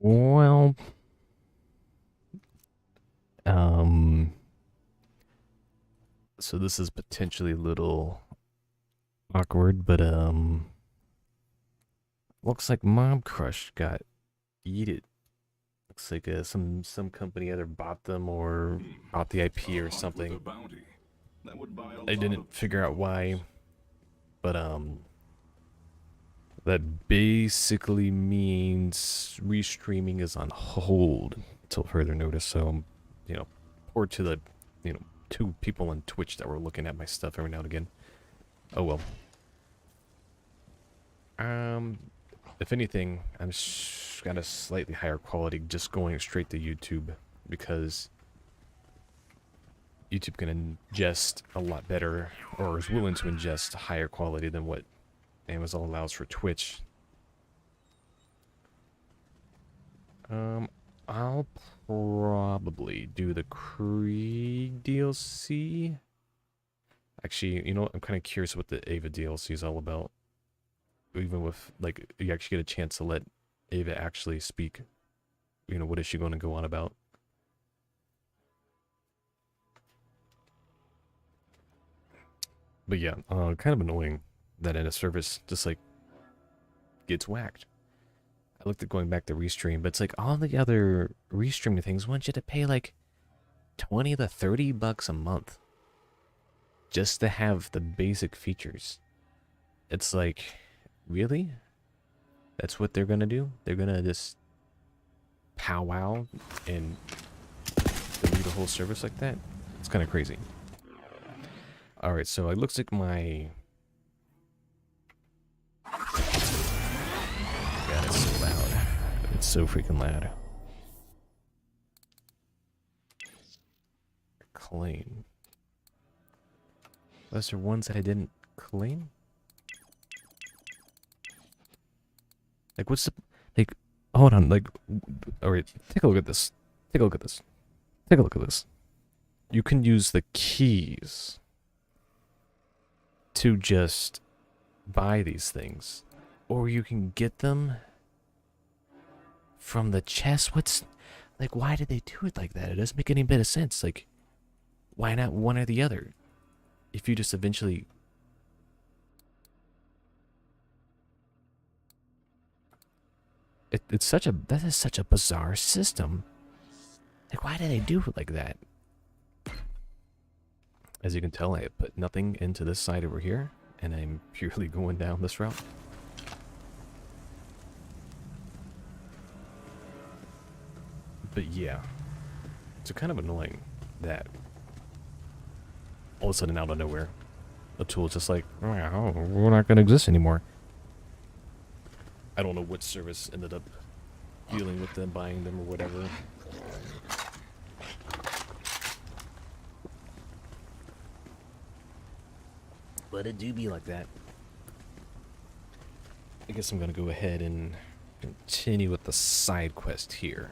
Well, um, so this is potentially a little awkward, but looks like Mob Crush got yeeted. Looks like some company either bought them or bought the IP or something. I didn't figure out why, but that basically means restreaming is on hold until further notice. So, you know, poor to the, two people on Twitch that were looking at my stuff every now and again. Oh well. If anything, I'm got a slightly higher quality just going straight to YouTube because YouTube can ingest a lot better, or is willing to ingest higher quality than what Amazon allows for Twitch. I'll probably do the Krieg DLC. Actually, you know what? I'm kind of curious what the Ava DLC is all about. Even with, like, you actually get a chance to let Ava actually speak. You know, what is she going to go on about? But yeah, kind of annoying that in a service just, like, gets whacked. I looked at going back to restream, but it's like all the other restreaming things want you to pay like 20 to 30 bucks a month just to have the basic features. It's like, really? That's what they're gonna do? They're gonna just powwow and delete the whole service like that? It's kind of crazy. Alright, so it looks like my... God, it's so loud. It's so freaking loud. Claim. Those are ones that I didn't claim? Like, what's the... Like, hold on, like... Alright, take a look at this. Take a look at this. Take a look at this. You can use the keys to just buy these things. Or you can get them from the chest. What's... Like, why did they do it like that? It doesn't make any bit of sense. Like, why not one or the other? If you just eventually... It's such a... That is such a bizarre system. Like, why did they do it like that? As you can tell, I put nothing into this side over here, and I'm purely going down this route. But yeah, it's kind of annoying that all of a sudden out of nowhere, a tool is just like, oh, we're not going to exist anymore. I don't know what service ended up dealing with them, buying them, or whatever. But it do be like that. I guess I'm going to go ahead and continue with the side quest here.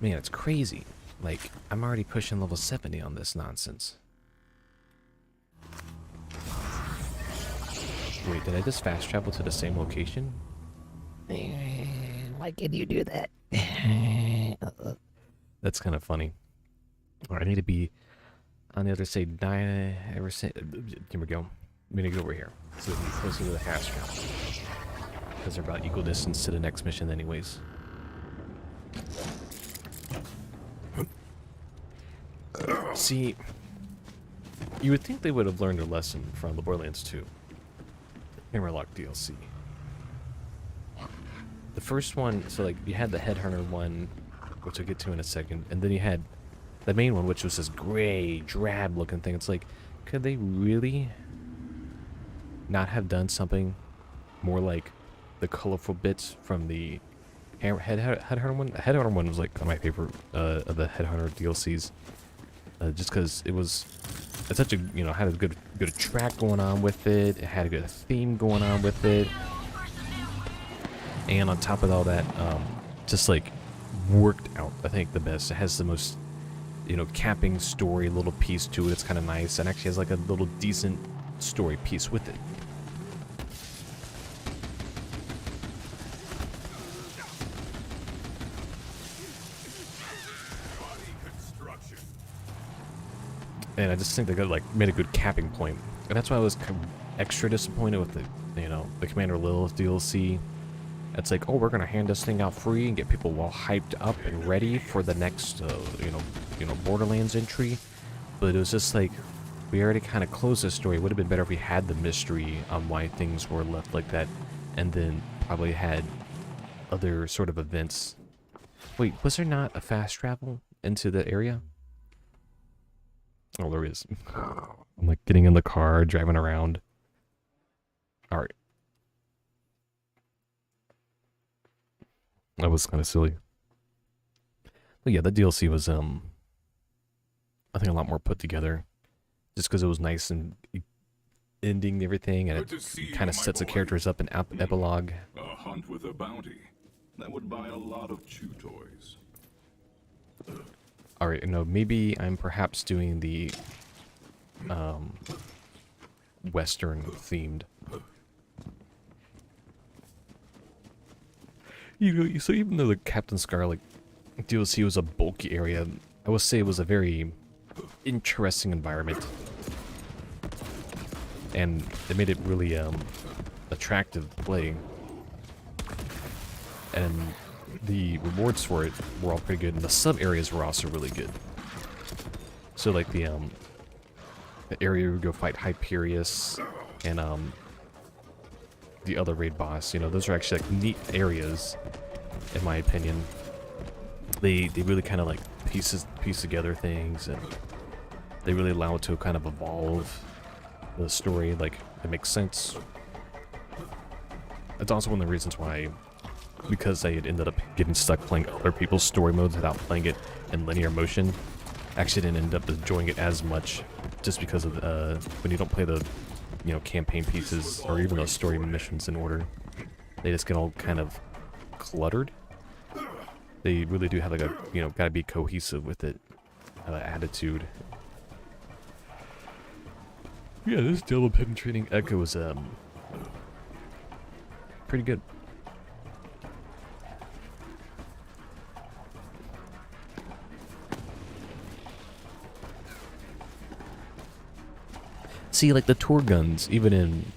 Man, it's crazy. Like, I'm already pushing level 70 on this nonsense. Wait, did I just fast travel to the same location? Why can you do that? That's kind of funny. Alright, I need to be on the other side. Here we go. I'm gonna go over here so we can be closer to the hash count. Because they're about equal distance to the next mission anyways. See, you would think they would have learned a lesson from the Borderlands 2. Hammerlock DLC. The first one, so like, you had the Headhunter one, which I'll get to in a second, and then you had the main one, which was this gray, drab-looking thing. It's like, could they really not have done something more like the colorful bits from the Headhunter one? The Headhunter one was like one of my favorite of the Headhunter DLCs. Just because it's such a, had a good track going on with it. It had a good theme going on with it. And on top of all that, just like worked out, I think, the best. It has the most, capping story little piece to it. It's kind of nice, and actually has like a little decent story piece with it. And I just think they got like made a good capping point. And that's why I was extra disappointed with the, you know, the Commander Lilith DLC. It's like, oh, we're gonna hand this thing out free and get people all hyped up and ready for the next, you know, Borderlands entry. But it was just like, we already kind of closed this story. It would have been better if we had the mystery on why things were left like that, and then probably had other sort of events. Wait, was there not a fast travel into the area? Oh, there is. I'm like getting in the car, driving around. All right. That was kind of silly. But yeah, the DLC was, I think a lot more put together. Just because it was nice and ending everything, and it kind of sets the characters up in epilogue. A hunt with a bounty. That would buy a lot of chew toys. Alright, no, maybe I'm perhaps doing the Western themed. You know, so even though the Captain Scarlet DLC was a bulky area, I would say it was a very interesting environment. And it made it really attractive to play. And the rewards for it were all pretty good, and the sub-areas were also really good. So like the area where we go fight Hyperius and the other raid boss, you know, those are actually like neat areas, in my opinion. They really kind of like piece together things, and they really allow it to kind of evolve the story. Like, it makes sense. It's also one of the reasons why, because I had ended up getting stuck playing other people's story modes without playing it in linear motion, I actually didn't end up enjoying it as much, just because of when you don't play the, you know, campaign pieces or even those story missions in order, they just get all kind of cluttered. They really do have like a, you know, gotta be cohesive with it attitude. Yeah, this double penetrating echo is pretty good. See, like the tour guns, even in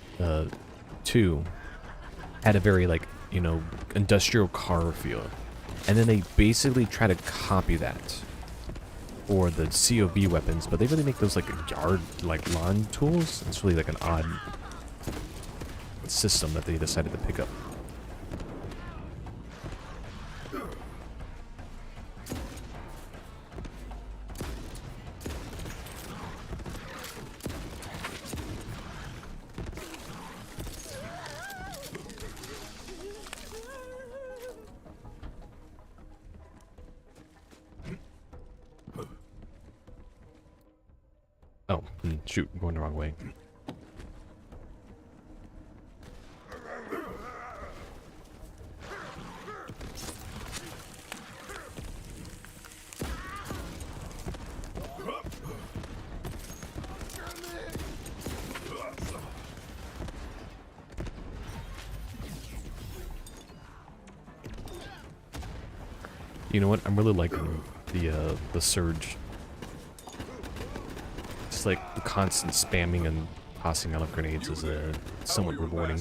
2, had a very, like, you know, industrial car feel. And then they basically try to copy that for the COV weapons, but they really make those like yard, like lawn tools. It's really like an odd system that they decided to pick up. Oh, shoot, I'm going the wrong way. You know what? I'm really liking the surge. It's like the constant spamming and tossing out of grenades is somewhat rewarding.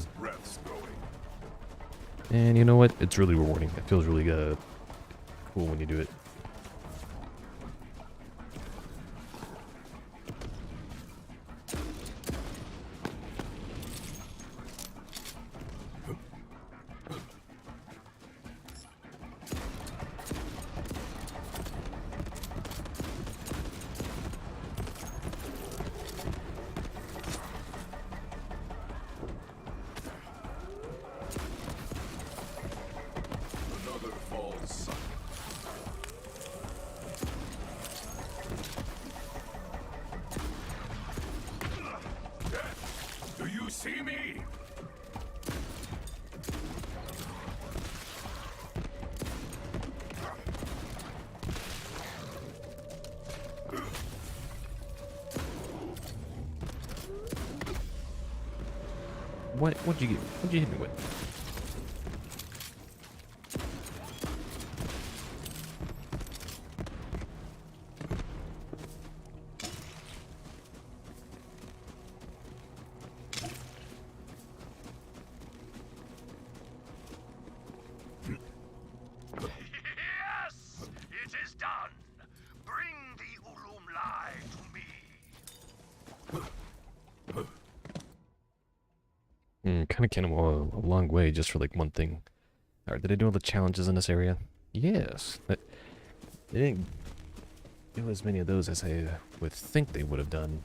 And you know what? It's really rewarding. It feels really cool when you do it. See me? What'd you get? What'd you hit me with? Bring the Ulumlai to me. Kind of came a long way just for like one thing. Alright, did I do all the challenges in this area? Yes. They didn't do as many of those as I would think they would have done.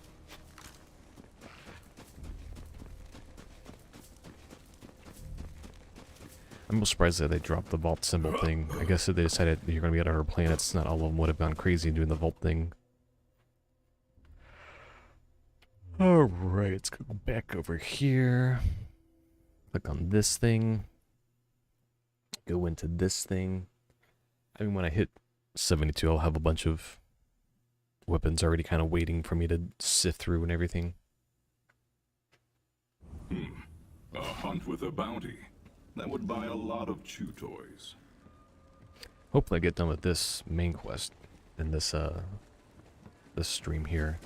I'm most surprised that they dropped the vault symbol thing. I guess if they decided you're going to be at other planets, not all of them would have gone crazy doing the vault thing. Alright, let's go back over here. Click on this thing. Go into this thing. I mean, when I hit 72, I'll have a bunch of weapons already kind of waiting for me to sift through and everything. A hunt with a bounty. That would buy a lot of chew toys. Hopefully I get done with this main quest in this stream here.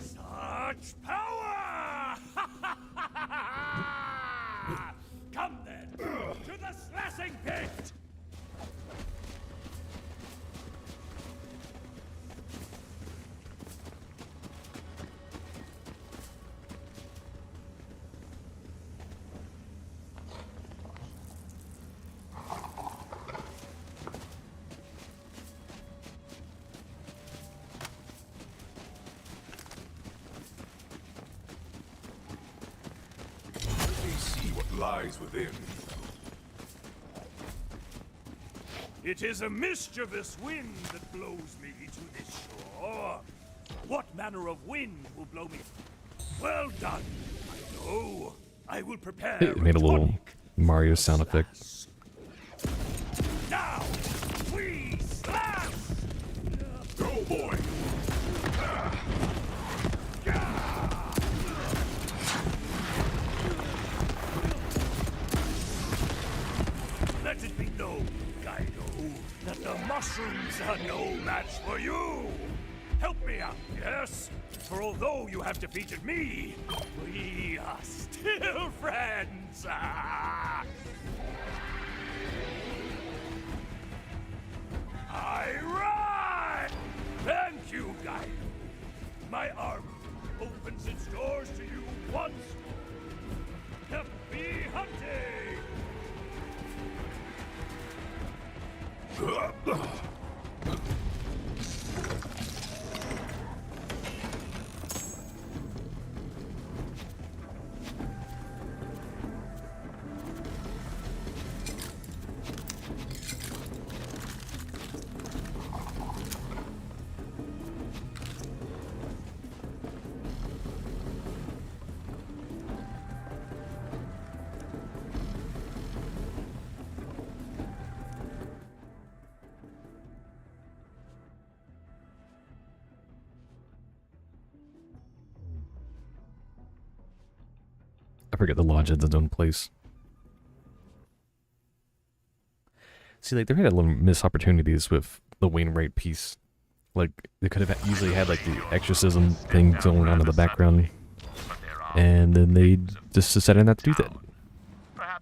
Such power! Come then, to the slashing pit! Let me see what lies within. It is a mischievous wind that blows me to this shore. What manner of wind will blow me? Well done. I know. I will prepare. It made a little tonic Mario for sound effect. slash. Now we slash. Go, boy! Let it be known, Kaido, that the mushrooms are no match for you. Help me out, yes? For although you have defeated me, we are still friends. I ride! Thank you, Kaido. My army opens its doors to you once more. Happy hunting! I forget the lodge has its own place. See, like, they had a little missed opportunities with the Wainwright piece. Like, they could have easily had, like, the exorcism thing going on in the background. And then they just decided not to do that.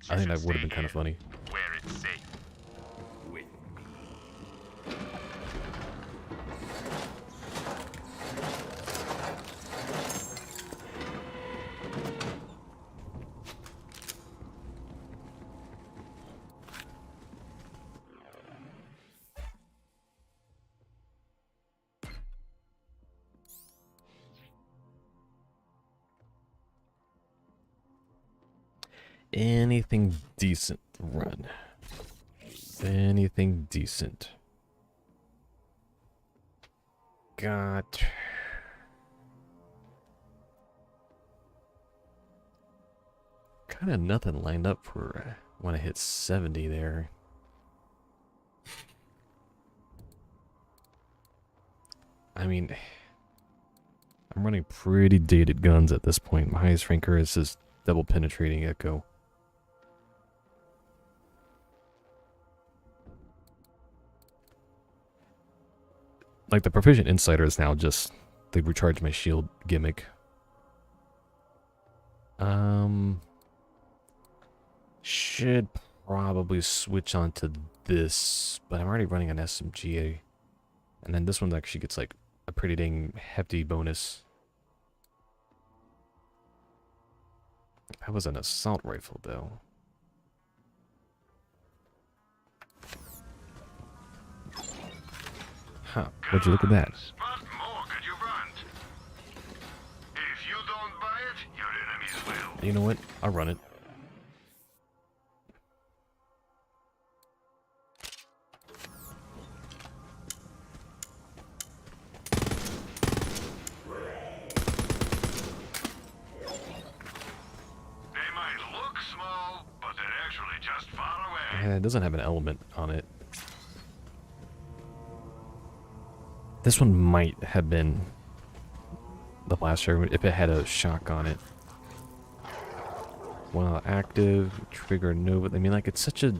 I think that would have been kind of funny. Where it's safe. With me. Anything decent run. Anything decent. Got... kind of nothing lined up for when I hit 70 there. I mean, I'm running pretty dated guns at this point. My highest ranker is this double penetrating echo. Like the proficient insider is now just the recharge my shield gimmick. Should probably switch on to this, but I'm already running an SMGA. And then this one actually gets like a pretty dang hefty bonus. That was an assault rifle though. Huh, would you look at that? What more could you want? If you don't buy it, your enemies will. You know what? I'll run it. They might look small, but they're actually just far away. It doesn't have an element on it. This one might have been the blaster if it had a shock on it. While active, trigger nova. I mean, like, it's such a... It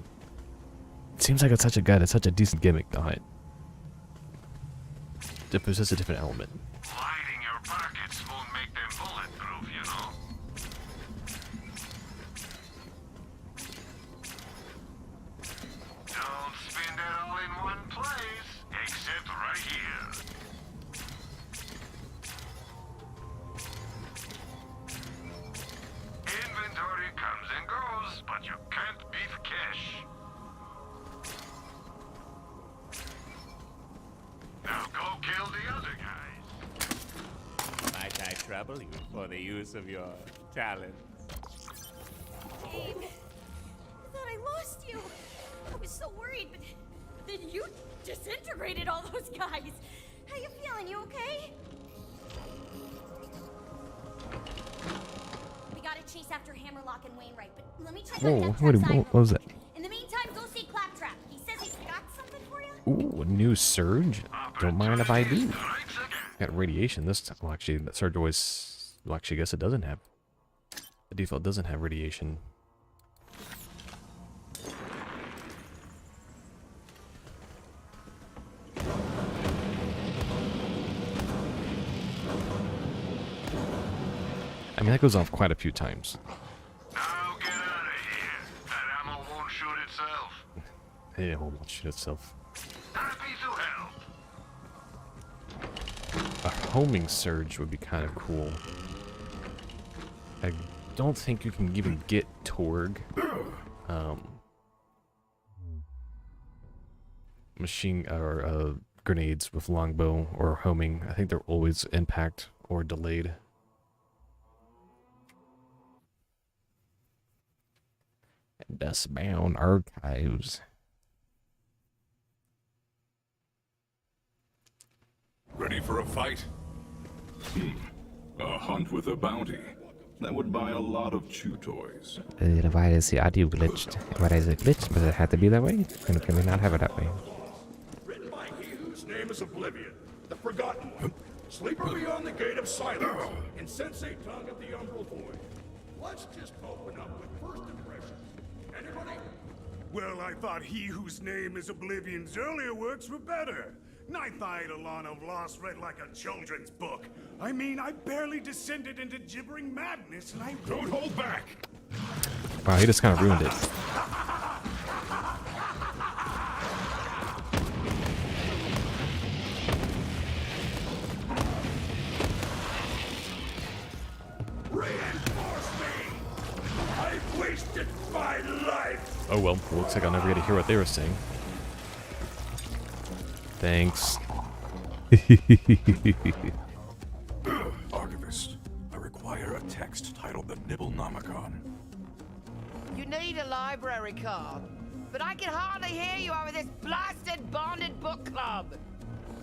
seems like it's such a gun. It's such a decent gimmick on it. If it was just a different element. Lighting your pockets won't make them bulletproof, you know. Don't spend it all in one place, except right here. Inventory comes and goes, but you can't beat cash. Now go kill the other guys. Might I trouble you for the use of your talents? Dave, I thought I lost you. I was so worried, but then you disintegrated all those guys. How you feeling? You okay? We gotta chase after Hammerlock and Wainwright, but let me check Whoa, on what Deathtrap's side. was that? In the meantime, go see Claptrap. He says he's got something for you. Ooh, a new surge? Don't mind if I do. Strikes again. Got radiation this time. Well, actually, that surge always... Well, actually, I guess it doesn't have... The default doesn't have radiation. I mean, that goes off quite a few times. Now get out of here. That ammo won't shoot itself. It won't shoot itself. Happy to help. A homing surge would be kind of cool. I don't think you can even get Torg. Machine or grenades with longbow or homing. I think they're always impact or delayed. Dustbound archives. Ready for a fight? A hunt with a bounty. That would buy a lot of chew toys. Why is the audio glitched? Why is it glitched? Does it have to be that way? And can we not have it that way? Written by he whose name is Oblivion, the Forgotten One, sleeper beyond the Gate of Silence, insensate tongue of the Umbral Void. Let's just open up with first impressions. Anybody? Well, I thought he whose name is Oblivion's earlier works were better. Ninth Eidolon of Lost read like a children's book. I mean, I barely descended into gibbering madness, and I Don't hold back! Wow, he just kind of ruined it. reinforce me. I've wasted my life. Oh well, looks like I'll never get to hear what they were saying. Thanks. Archivist, I require a text titled The Nibblenomicon. You need a library card, but I can hardly hear you over this blasted bonded book club.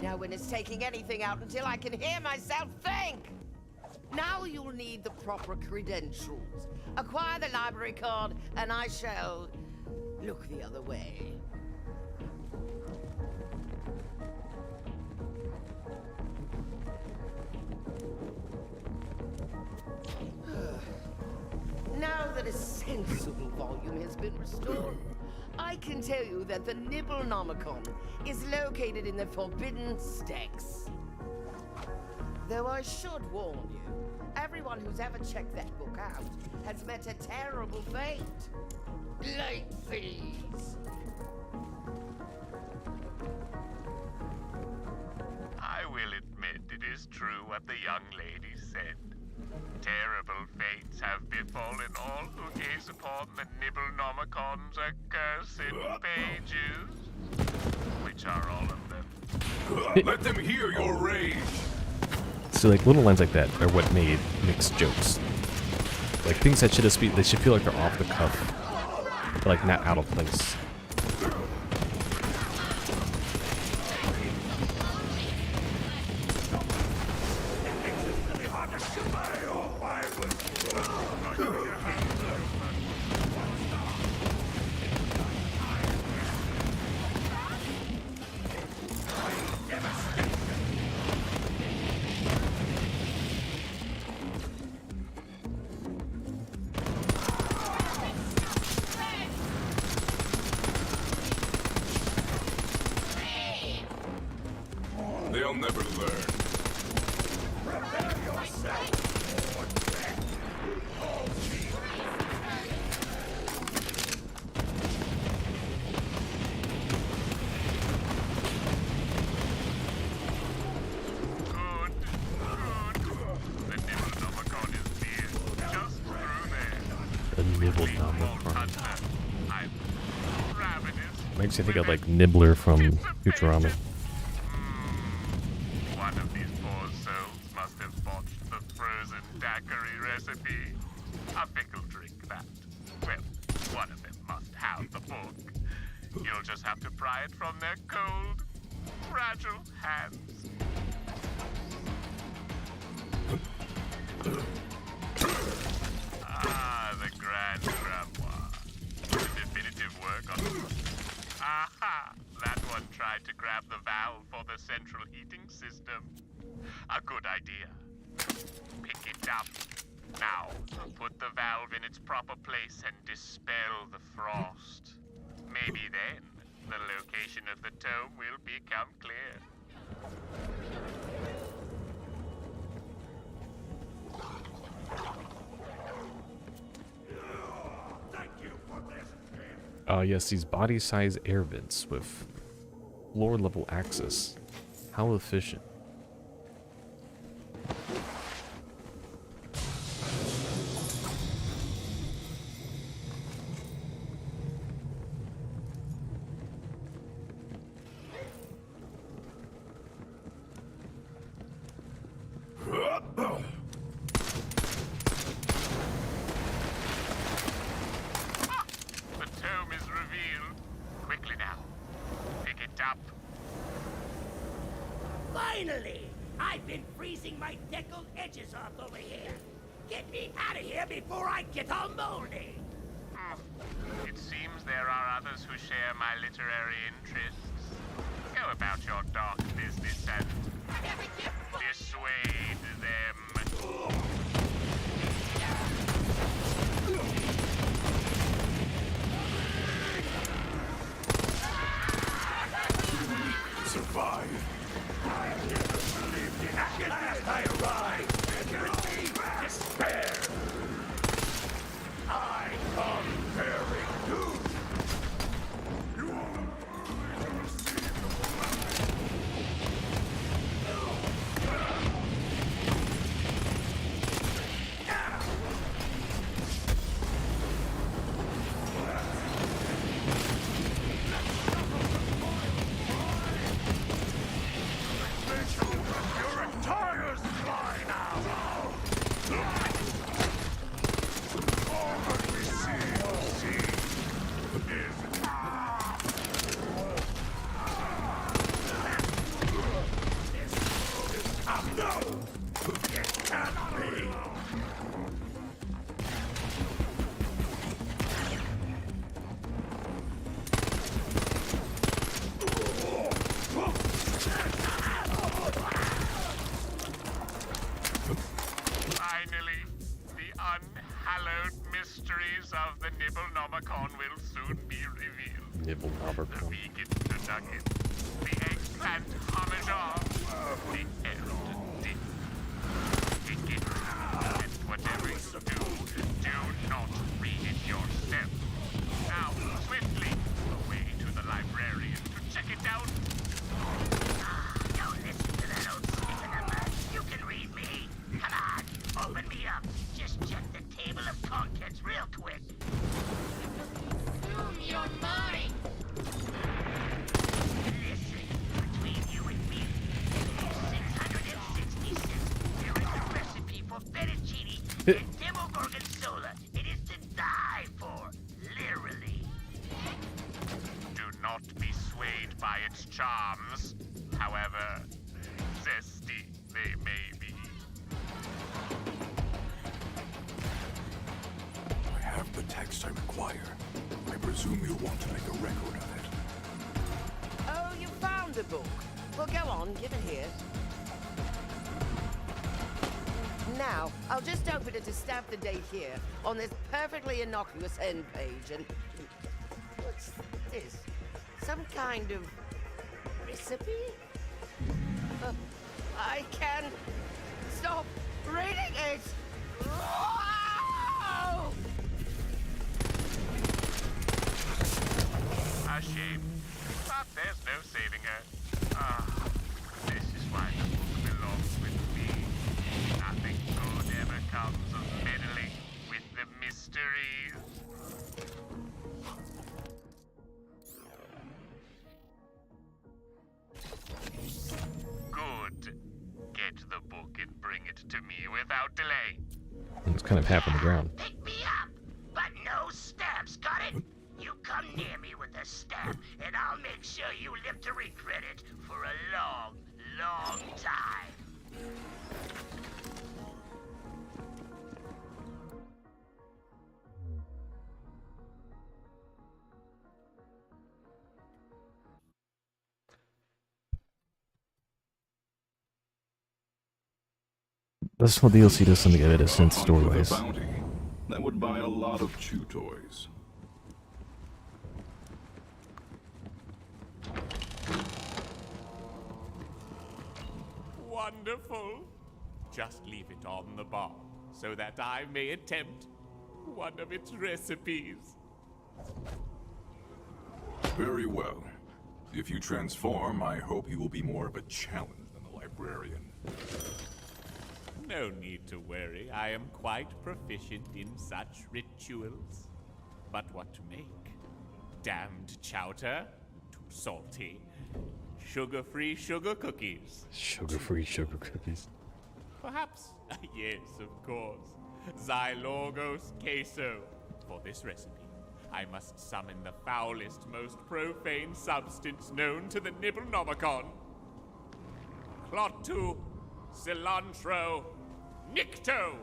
No one is taking anything out until I can hear myself think. Now you'll need the proper credentials. Acquire the library card, and I shall look the other way. that a sensible volume has been restored, I can tell you that the Nibblenomicon is located in the Forbidden Stacks. Though I should warn you, everyone who's ever checked that book out has met a terrible fate. Late fees. I will admit it is true what the young lady said. Terrible fates have befallen all who gaze upon the Nibblenomicon's accursed pages. Which are all of them. Let them hear your rage. So like little lines like that are what made mixed jokes. Like things that they should feel like they're off the cuff, but like not out of place. They'll never learn. Good. The Nibblenomicon is near. Just through there. The Behold, Nibblenomicon. Hunter. I'm ravenous. Makes you think of like Nibbler from Futurama. One of these poor souls must have botched the frozen daiquiri recipe. A fickle drink, that. Well, one of them must have the book. You'll just have to pry it from their cold, fragile hands. Ah, the Grand Grimoire. Definitive work on... Aha! That one tried to grab the valve for the central heating system. A good idea. Pick it up. Now, put the valve in its proper place and dispel the frost. Maybe then, the location of the tome will become clear. Yes, these body-size air vents with floor-level access. How efficient. The tome is revealed. Quickly now. Pick it up. Finally! I've been freezing my deckled edges off over here. Get me out of here before I get all moldy. It seems there are others who share my literary interests. Go about your dark business and dissuade them. Survive. At last I arrived! Despair! I come bearing doom! Your entire supply now! All that we see is no! It can't be! Finally, the hallowed mysteries of the Nibblenomicon will soon be revealed. Nibble The Nobercon. vegan turducken, the eggplant parmesan, the herald dip. And whatever you do not read it yourself. Now, swiftly, away to the librarian to check it out. Don't listen to that old stick in the mud. You can read me. Come on, open me up. Just check the table of contents real quick. Assume you're mine. Listen, between you and me, in 666, there is a recipe for fettuccine and demo gorgonzola. It is to die for, literally. Do not be swayed by its charms, however zesty they may be. I have the text I require. I presume you'll want to make a record of it. Oh, you found the book. Well, go on, give it here. Now, I'll just open it to stamp the date here on this perfectly innocuous end page, and... What's this? Some kind of... recipe? I can... stop reading it! Whoa! A shame, but there's no saving her. Ah, this is why the book belongs with me. Nothing good ever comes of meddling with the mysteries. Good. Get the book and bring it to me without delay. It's kind of half on the ground. Pick me up, but no stamps, got it? You come near me with a stamp, and I'll make sure you live to regret it for a long, long time. This whole DLC does something of it as sense A hunt story-wise. with a bounty. That would buy a lot of chew toys. Wonderful. Just leave it on the bar so that I may attempt one of its recipes. Very well. If you transform, I hope you will be more of a challenge than the librarian. No need to worry. I am quite proficient in such rituals. But what to make? Damned chowder? Too salty. Sugar-free sugar cookies? Sugar-free sugar cookies. Perhaps? Yes, of course. Xylorgos queso. For this recipe, I must summon the foulest, most profane substance known to the Nibblenomicon. Clottu, cilantro, nicto.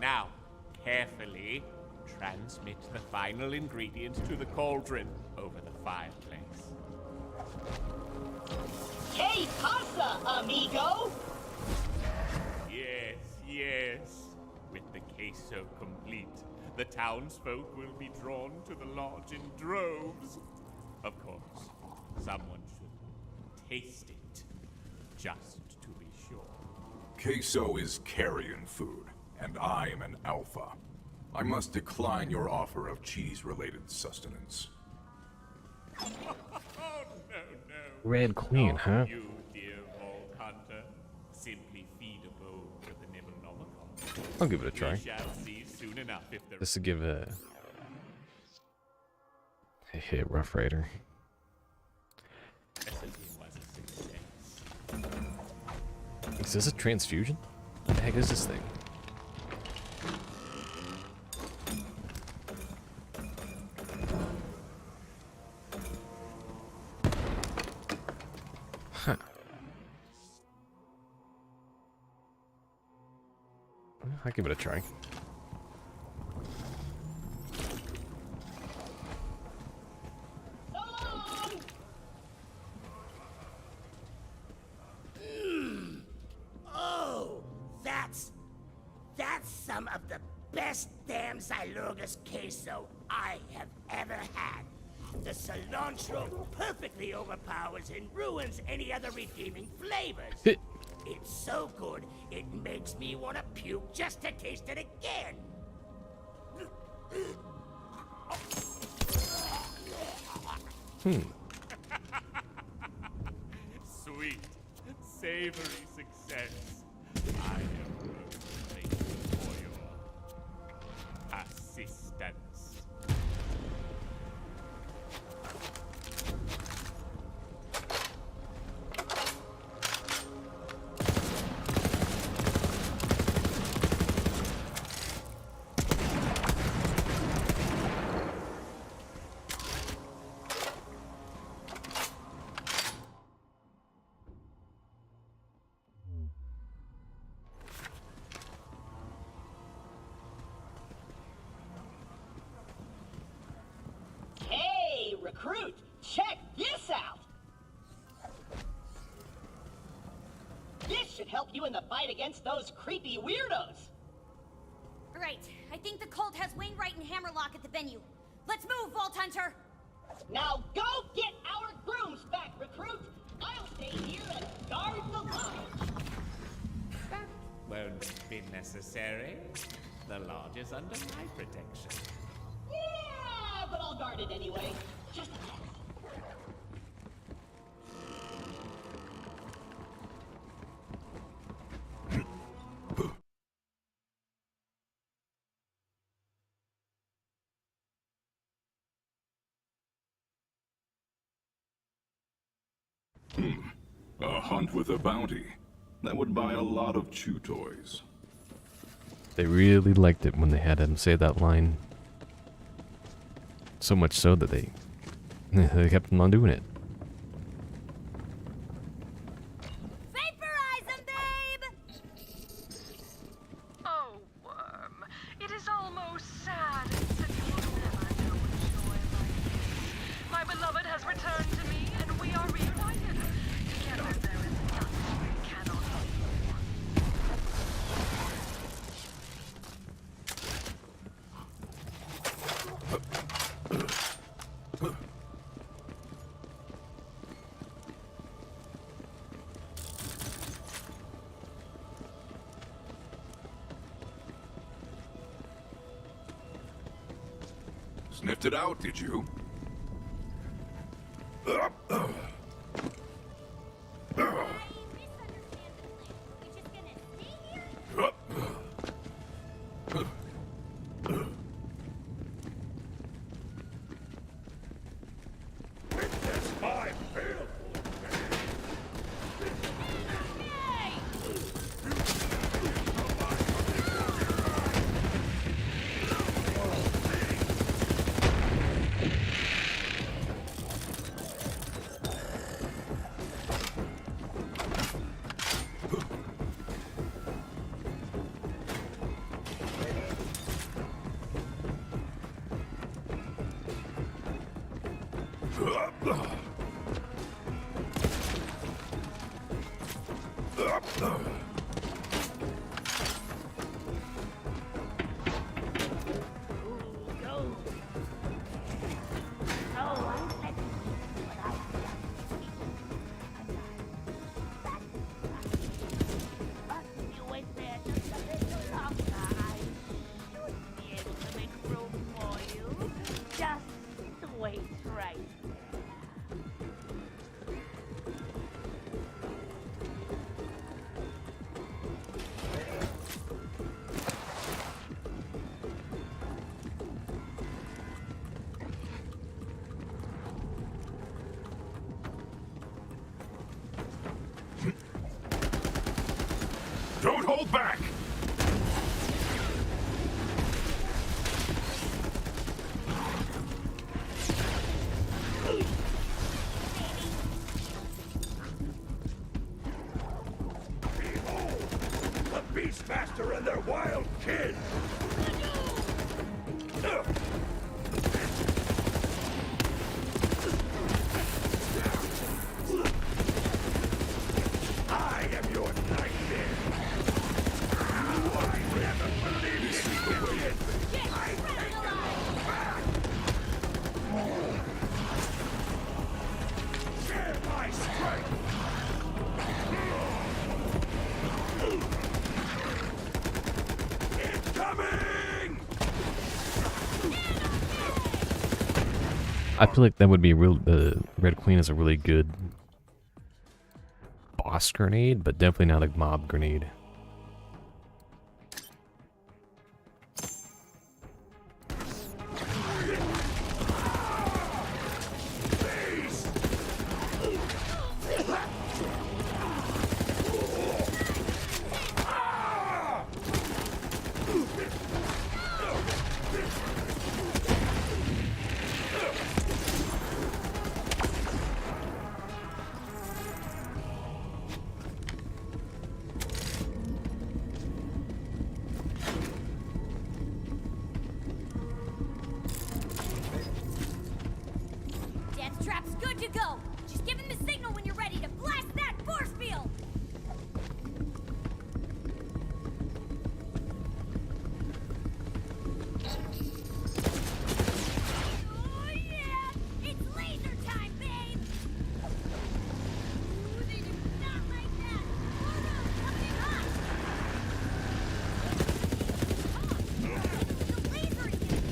Now, carefully transmit the final ingredients to the cauldron over the fireplace. Que pasa, amigo? Yes, yes. With the queso complete, the townsfolk will be drawn to the lodge in droves. Of course, someone should taste it, just to be sure. Queso is carrion food, and I am an alpha. I must decline your offer of cheese-related sustenance. Oh, no, no. Red Queen, Not huh? You, dear Volk Hunter, simply feed a bowl to the Nibblenomicon. I'll give it a try. We shall see soon enough if the Just to give a hit Rough Rider. recipe was a success. Is this a transfusion? What the heck is this thing? Huh. I'll give it a try. some of the best damn Xylogus queso I have ever had. The cilantro perfectly overpowers and ruins any other redeeming flavors. It's so good, it makes me want to puke just to taste it again. Sweet, savory success. I am grateful for your assistance. Hey, recruit, check this out! This should help you in the fight against those creepy weirdos! Right, I think the cult has Wainwright and Hammerlock at the venue. Let's move, Vault Hunter! Now go get our grooms back, recruit! I'll stay here and guard the lodge! That won't be necessary. The lodge is under my protection. Yeah, but I'll guard it anyway. Just a test. A hunt with a bounty. That would buy a lot of chew toys. They really liked it when they had him say that line. So much so that they kept him on doing it. Vaporize them, babe! Oh, Worm. It is almost sad that you will never know joy like this. My beloved has returned to me, and we are reunited. Together there is nothing we cannot do. Sniffed it out, did you? Don't hold back! The Beastmaster and their wild kid! I am your nightmare! I never believed I feel like that would be real. The Red Queen is a really good boss grenade, but definitely not a mob grenade. Death Trap's good to go. Just give him the signal when you're ready to blast that force field. Oh yeah! It's laser time, babe! Ooh, they do not like that! Oh no, something hot! The laser again!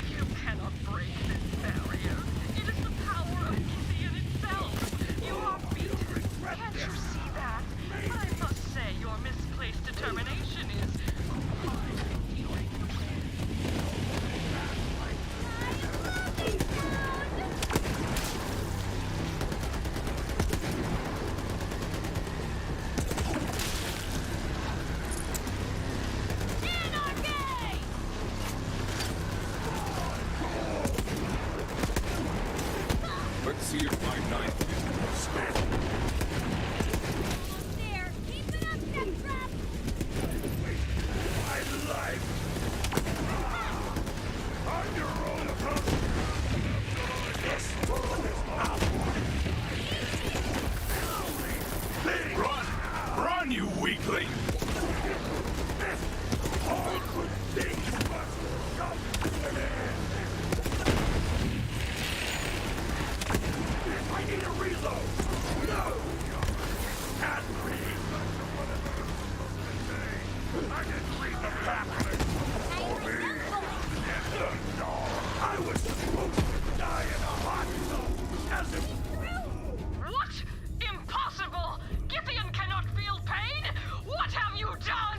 You cannot break this barrier. It is the power of Gideon itself. You are beaten. Can't you see that? But I must say your misplaced determination is... Let's see if my knife is more stable. Almost there! Keep it up, Death Trap! My life! On your own, Run! Run, you weakling! all good things must come to an end. I need a reload! No! Can't read! I didn't read the package for me! No, I was supposed to die in a hot zone as if... What? Impossible! Gideon cannot feel pain? What have you done?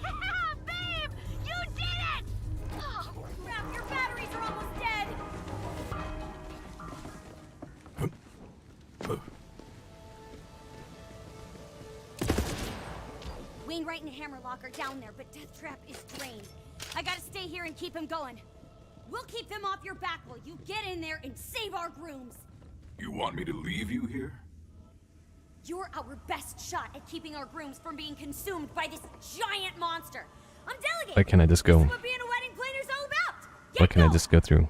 Yeah, babe! You did it! Oh, crap, your batteries are almost dead! Wainwright and Hammerlock are down there, but Death Trap is drained. I gotta stay here and keep him going. We'll keep them off your back while you get in there and save our grooms. You want me to leave you here? You're our best shot at keeping our grooms from being consumed by this giant monster. I'm delegating. Why can't I just go? This is what being a wedding planner's all about. Why can't I just go through?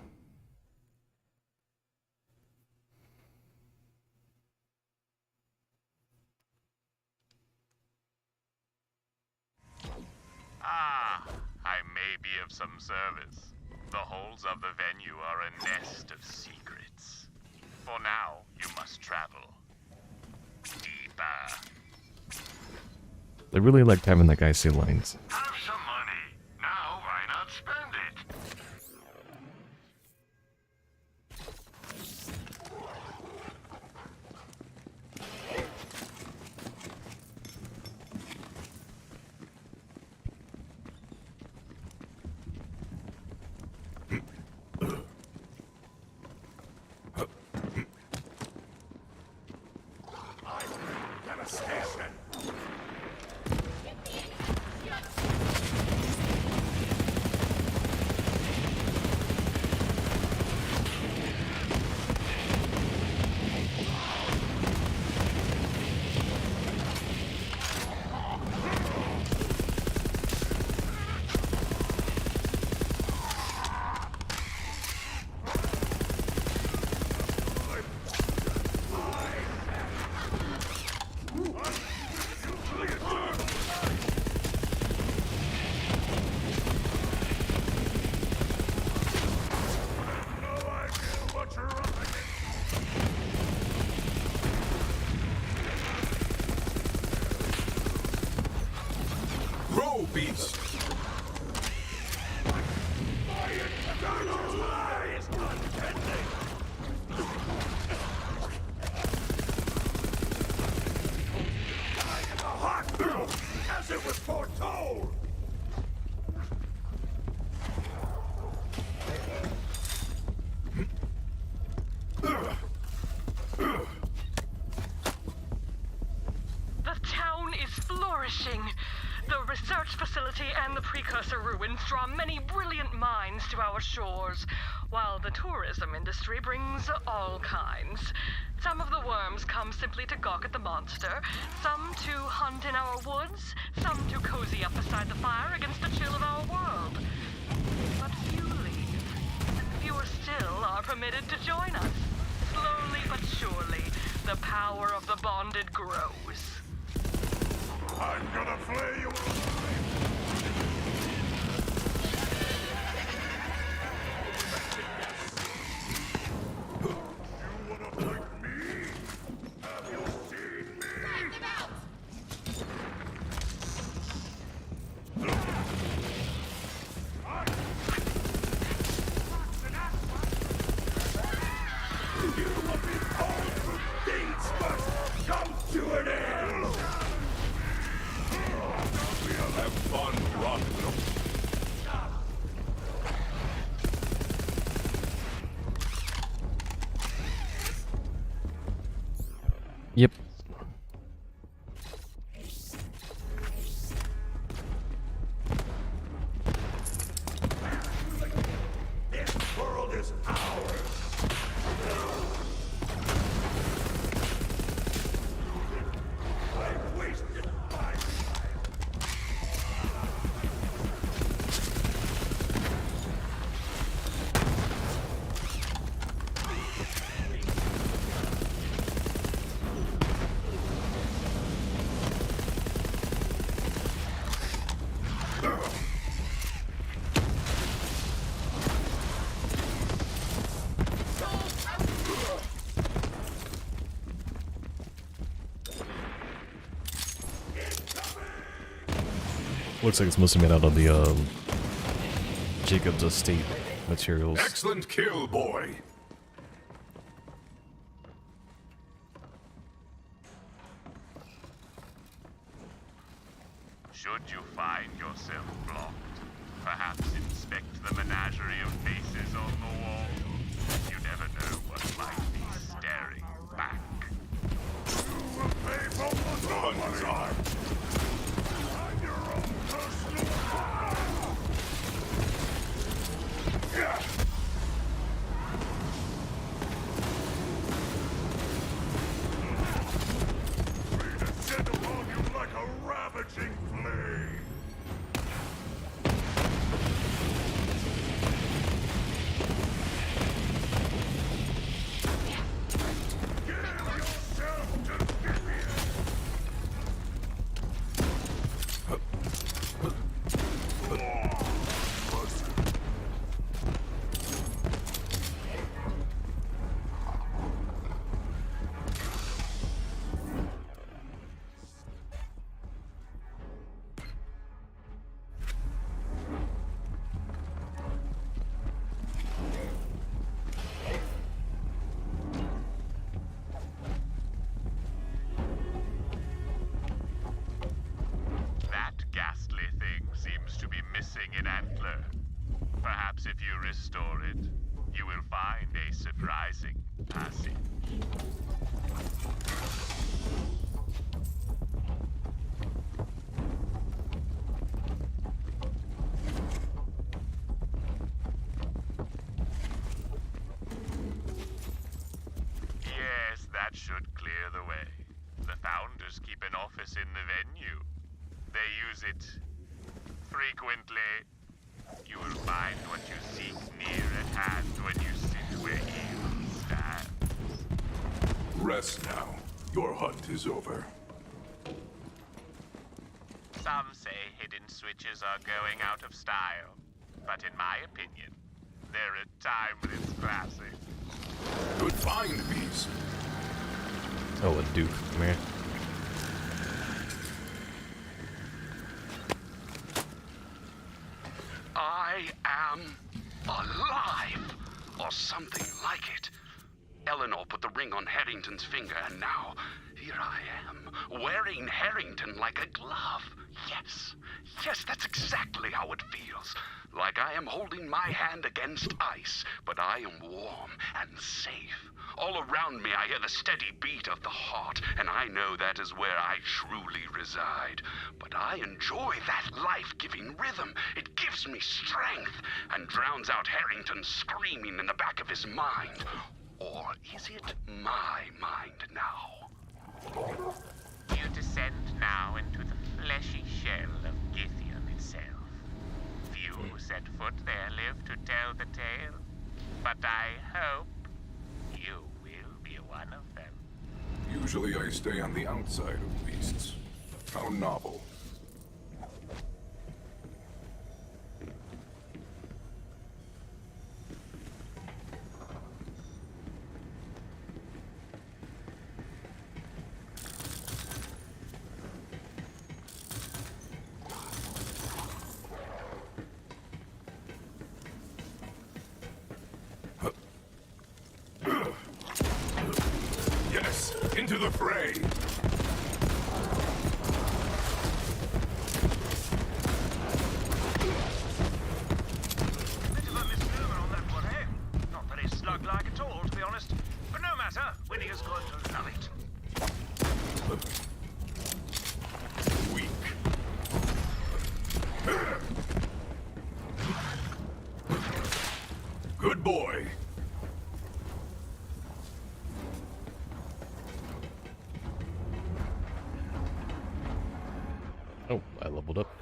Ah, I may be of some service. The halls of the venue are a nest of secrets. For now, you must travel deeper. I really liked having that guy say lines. Have some money. Now why not spend it? I'm at a station. flourishing. The research facility and the precursor ruins draw many brilliant minds to our shores, while the tourism industry brings all kinds. Some of the worms come simply to gawk at the monster, some to hunt in our woods, some to cozy up beside the fire against the chill of our world. But few leave, and fewer still are permitted to join us. Slowly but surely, the power of the bonded grows. I'm gonna flay you alive! You wanna fight me? Have you seen me? Find them out! You will be called for things must come to an end! We'll have fun, Rockville. Yep. This world is ours! I've wasted my time. Looks like it's mostly made out of the Jacob's estate materials. Excellent kill, boy. Should you find yourself blocked, perhaps inspect the menagerie of faces on the wall. You never know what might be staring back. You will pay for what others are. I'm your own personal yeah. We descend upon you like a ravaging flame. Give yourself to Gideon. That ghastly thing seems to be missing an antler. Perhaps if you restore it, you will find a surprising passage. Yes, that should clear the way. The founders keep an office in the venue. They use it frequently. You will find what you seek near at hand when you sit where evil stands. Rest now. Your hunt is over. Some say hidden switches are going out of style, but in my opinion, they're a timeless classic. Good find, Beast. Oh, a Duke. Come here. I am alive, or something like it. Eleanor put the ring on Harrington's finger, and now here I am, wearing Harrington like a glove. Yes, yes, that's exactly how it feels. Like I am holding my hand against ice, but I am warm and safe. All around me I hear the steady beat of the heart, and I know that is where I truly reside. But I enjoy that life-giving rhythm. It gives me strength and drowns out Harrington screaming in the back of his mind. Or is it my mind now? You descend now into the fleshy shell of Githian itself. Few who set foot there live to tell the tale, but I hope you will be one of them. Usually I stay on the outside of beasts. How novel. Yes, into the fray! Bit of a misnomer on that one, eh? Not very slug-like at all, to be honest. But no matter, Winnie is going to love it. Weak. Good boy. Oh, I leveled up.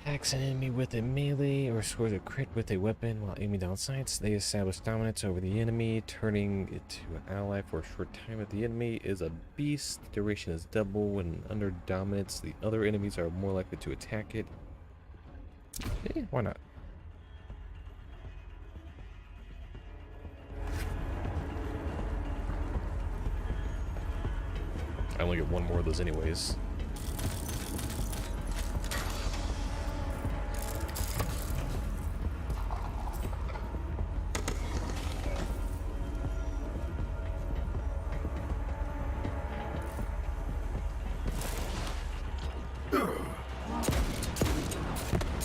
Attacks an enemy with a melee or scores a crit with a weapon while aiming down sights. They establish dominance over the enemy, turning it to an ally for a short time. If the enemy is a beast, the duration is double. When under dominance, the other enemies are more likely to attack it. Why not? I only get one more of those anyways.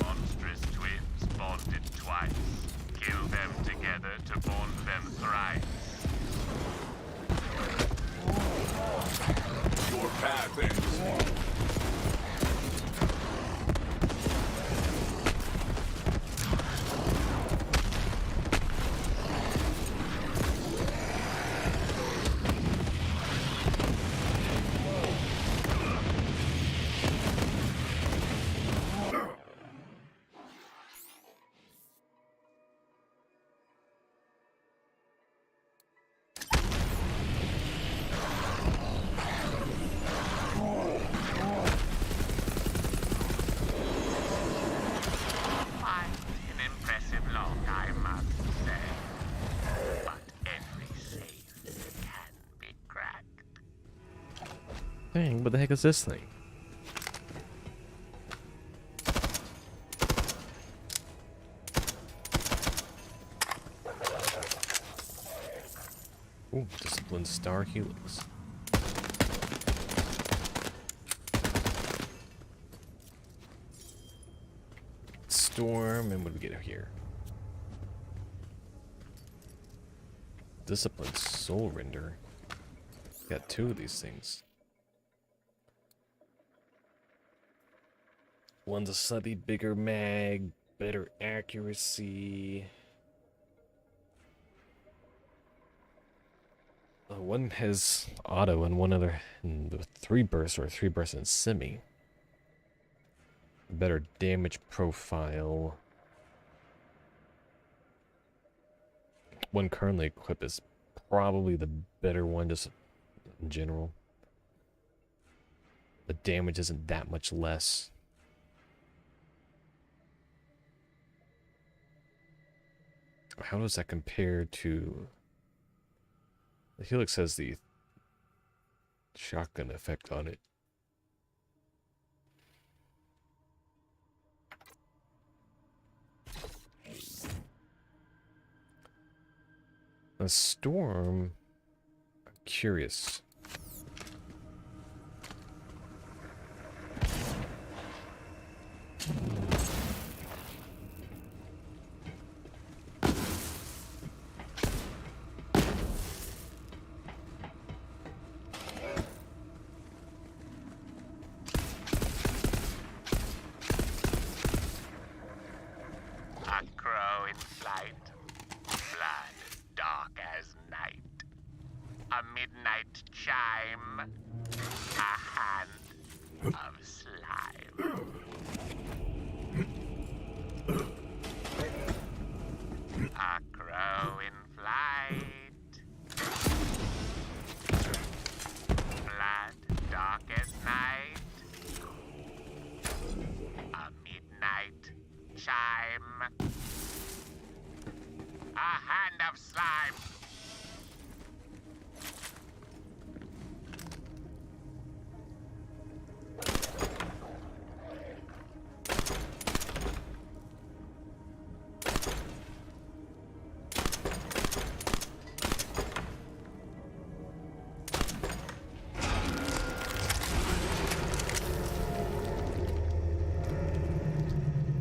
Monstrous twins bonded twice. Kill them together to bond them thrice. Your path ends. Quite an impressive log, I must say. But every safe can be cracked. Dang, what the heck is this thing? Ooh, disciplined star helix. Storm, and what do we get here? Disciplined soul render. Got two of these things. One's a slightly bigger mag, better accuracy. One has auto and one other with 3 bursts or 3 bursts and semi. Better damage profile. One currently equipped is probably the better one just in general. The damage isn't that much less. How does that compare to... The Helix has the shotgun effect on it. A Storm, I'm curious. time. A hand of slime. A crow in flight. Blood, dark as night. A midnight chime. A hand of slime.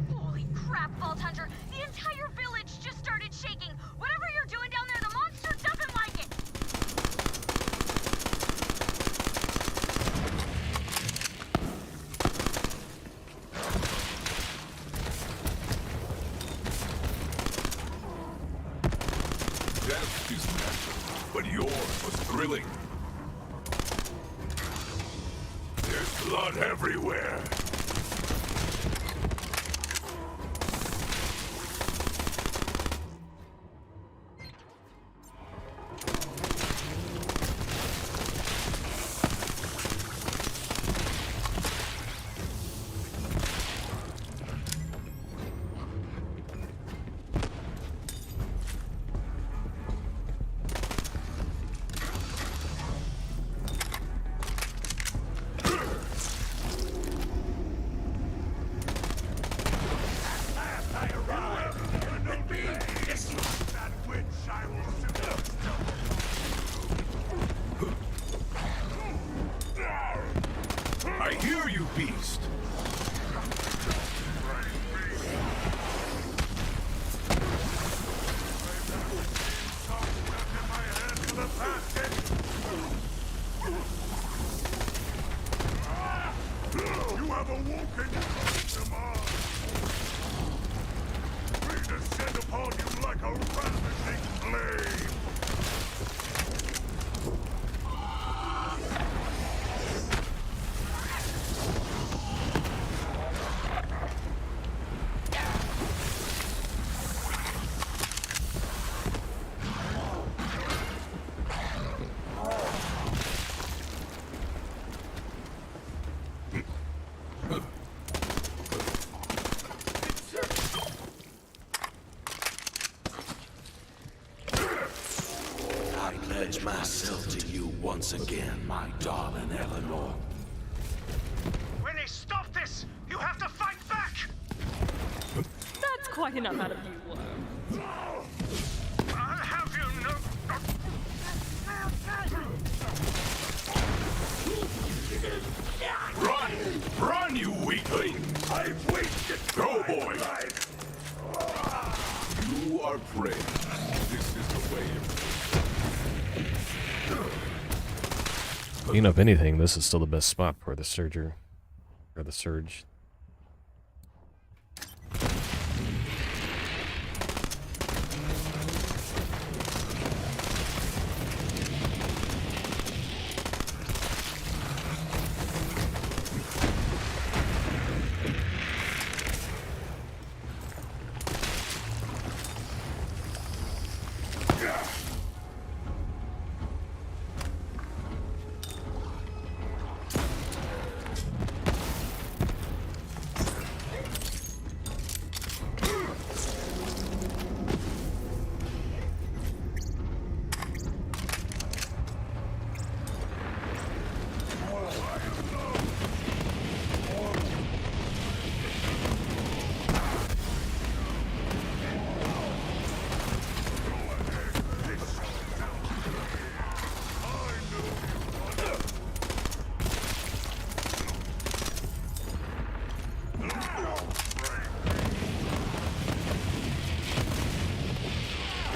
Holy crap, Vault Hunter! The entire village just started shaking! Whatever you're doing down there, the monster doesn't like it! Death is natural, but yours was thrilling. There's blood everywhere. I hear you, beast. You have awoken to Mars. We descend upon you like a ravaging flame. I pledge myself to you once again, my darling Eleanor. When they stop this, you have to fight back! That's quite enough out of you, Worm. I'll have you know. Run! Run, you weakling! I've wasted Go, my boy! life. You are prey. This is the way of... You know, if anything, this is still the best spot for the surger. Or the surge.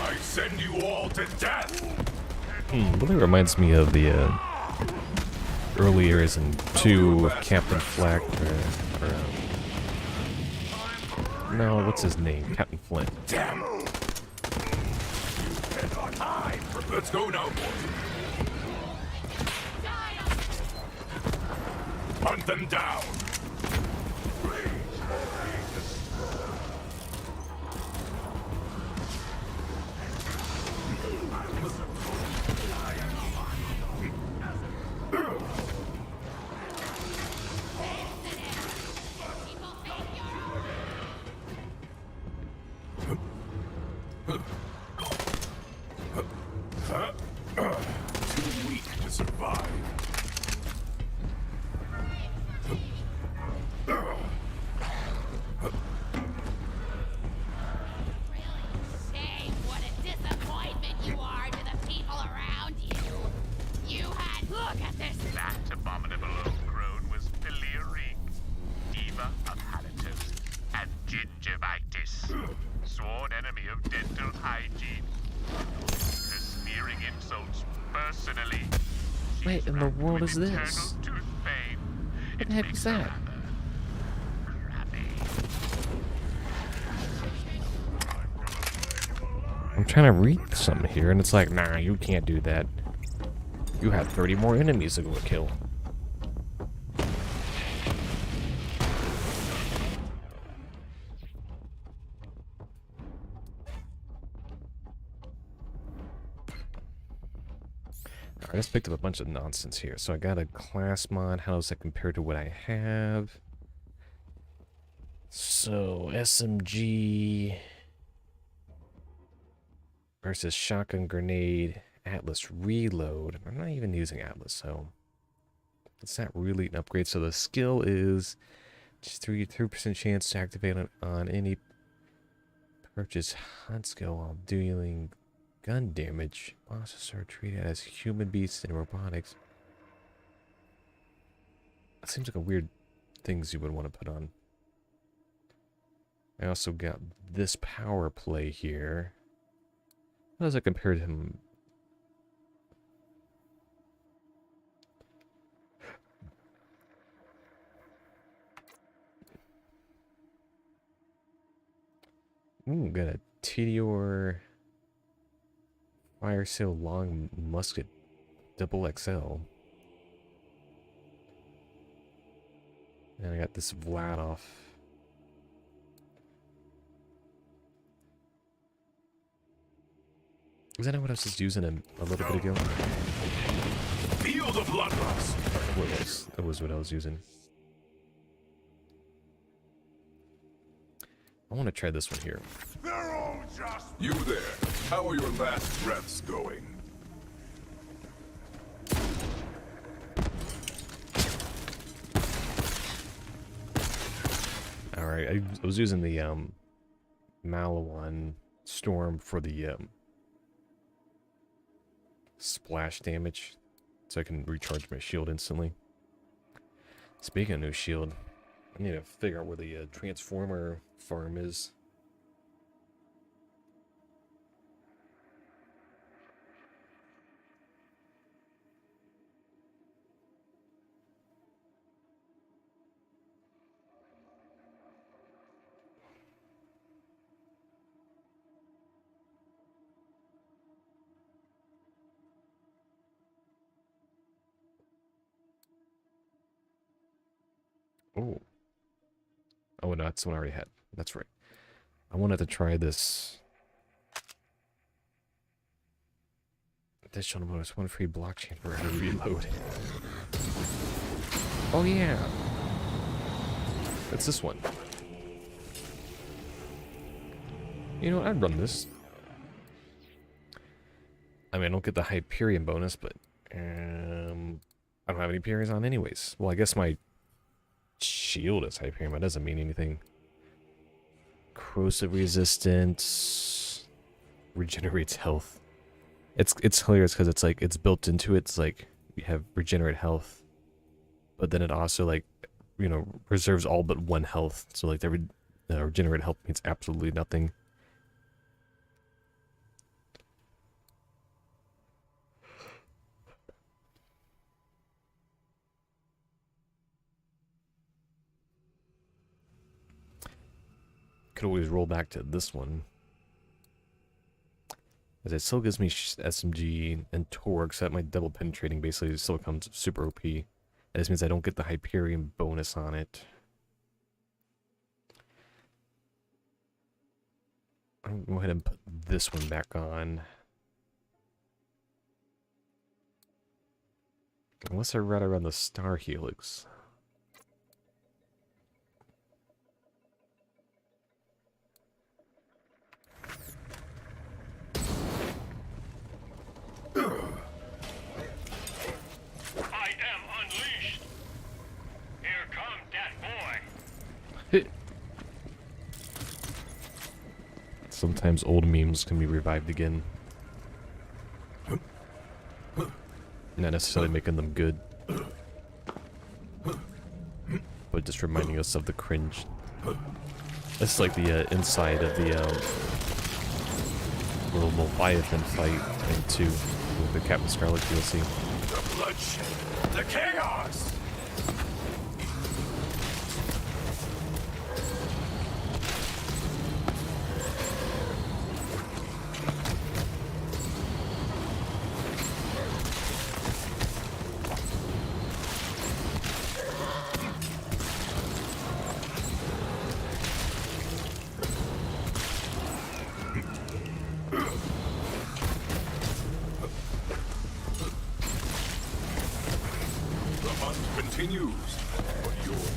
I send you all to death! Really reminds me of the early years in 2 of Captain Flack. No, what's his name? Captain Flint. Damn! You cannot hide! Let's go now, boy. Hunt them down! Too weak to survive. Shame what a disappointment you are to the people around you. You had look at this. That abominable old crone was Pelearic, diva of halitosis and gingivitis, sworn enemy of dental hygiene. Her sneering insults personally. What in the world is this? Eternal tooth pain. What the heck is that? I'm trying to read something here, and it's like, nah, you can't do that. You have 30 more enemies to go kill. Alright, I just picked up a bunch of nonsense here. So I got a class mod. How does that compare to what I have? So, SMG versus shotgun grenade, Atlas reload. I'm not even using Atlas, so it's not really an upgrade. So the skill is just 3% chance to activate it on any purchase hunt skill while dealing gun damage. Bosses are treated as human beasts in robotics. That seems like a weird things you would want to put on. I also got this power play here. How does that compare to him? Ooh, got a TDR fire sale long musket double XL. And I got this Vladov. Was that not what I was just using a little bit ago? Feel the bloodlust. That was what I was using. I want to try this one here. They're all just... You there. How are your last breaths going? Alright, I was using the Malawan Storm for the splash damage, so I can recharge my shield instantly. Speaking of new shield, I need to figure out where the transformer farm is. Oh. Oh, no, that's the one I already had. That's right. I wanted to try this. Additional bonus, one free blockchain for every reload. Oh, yeah. That's this one. You know, I'd run this. I mean, I don't get the Hyperion bonus, but I don't have any Hyperions on anyways. Well, I guess my shield is Hyperion, but that doesn't mean anything. Corrosive resistance. Regenerates health. It's hilarious because it's like, it's built into it. It's like, you have regenerate health. But then it also, like, you know, reserves all but one health. So, like, the regenerate health means absolutely nothing. Could always roll back to this one, as it still gives me SMG and torque, so that my double penetrating basically still comes super OP. This means I don't get the Hyperion bonus on it. I'm gonna go ahead and put this one back on. Unless I run around the star helix. I am unleashed. Here comes that boy. Sometimes old memes can be revived again. Not necessarily making them good, but just reminding us of the cringe. It's like the inside of the little Leviathan fight in 2 with the Captain Scarlet DLC. The bloodshed, the chaos. Continues. But yours.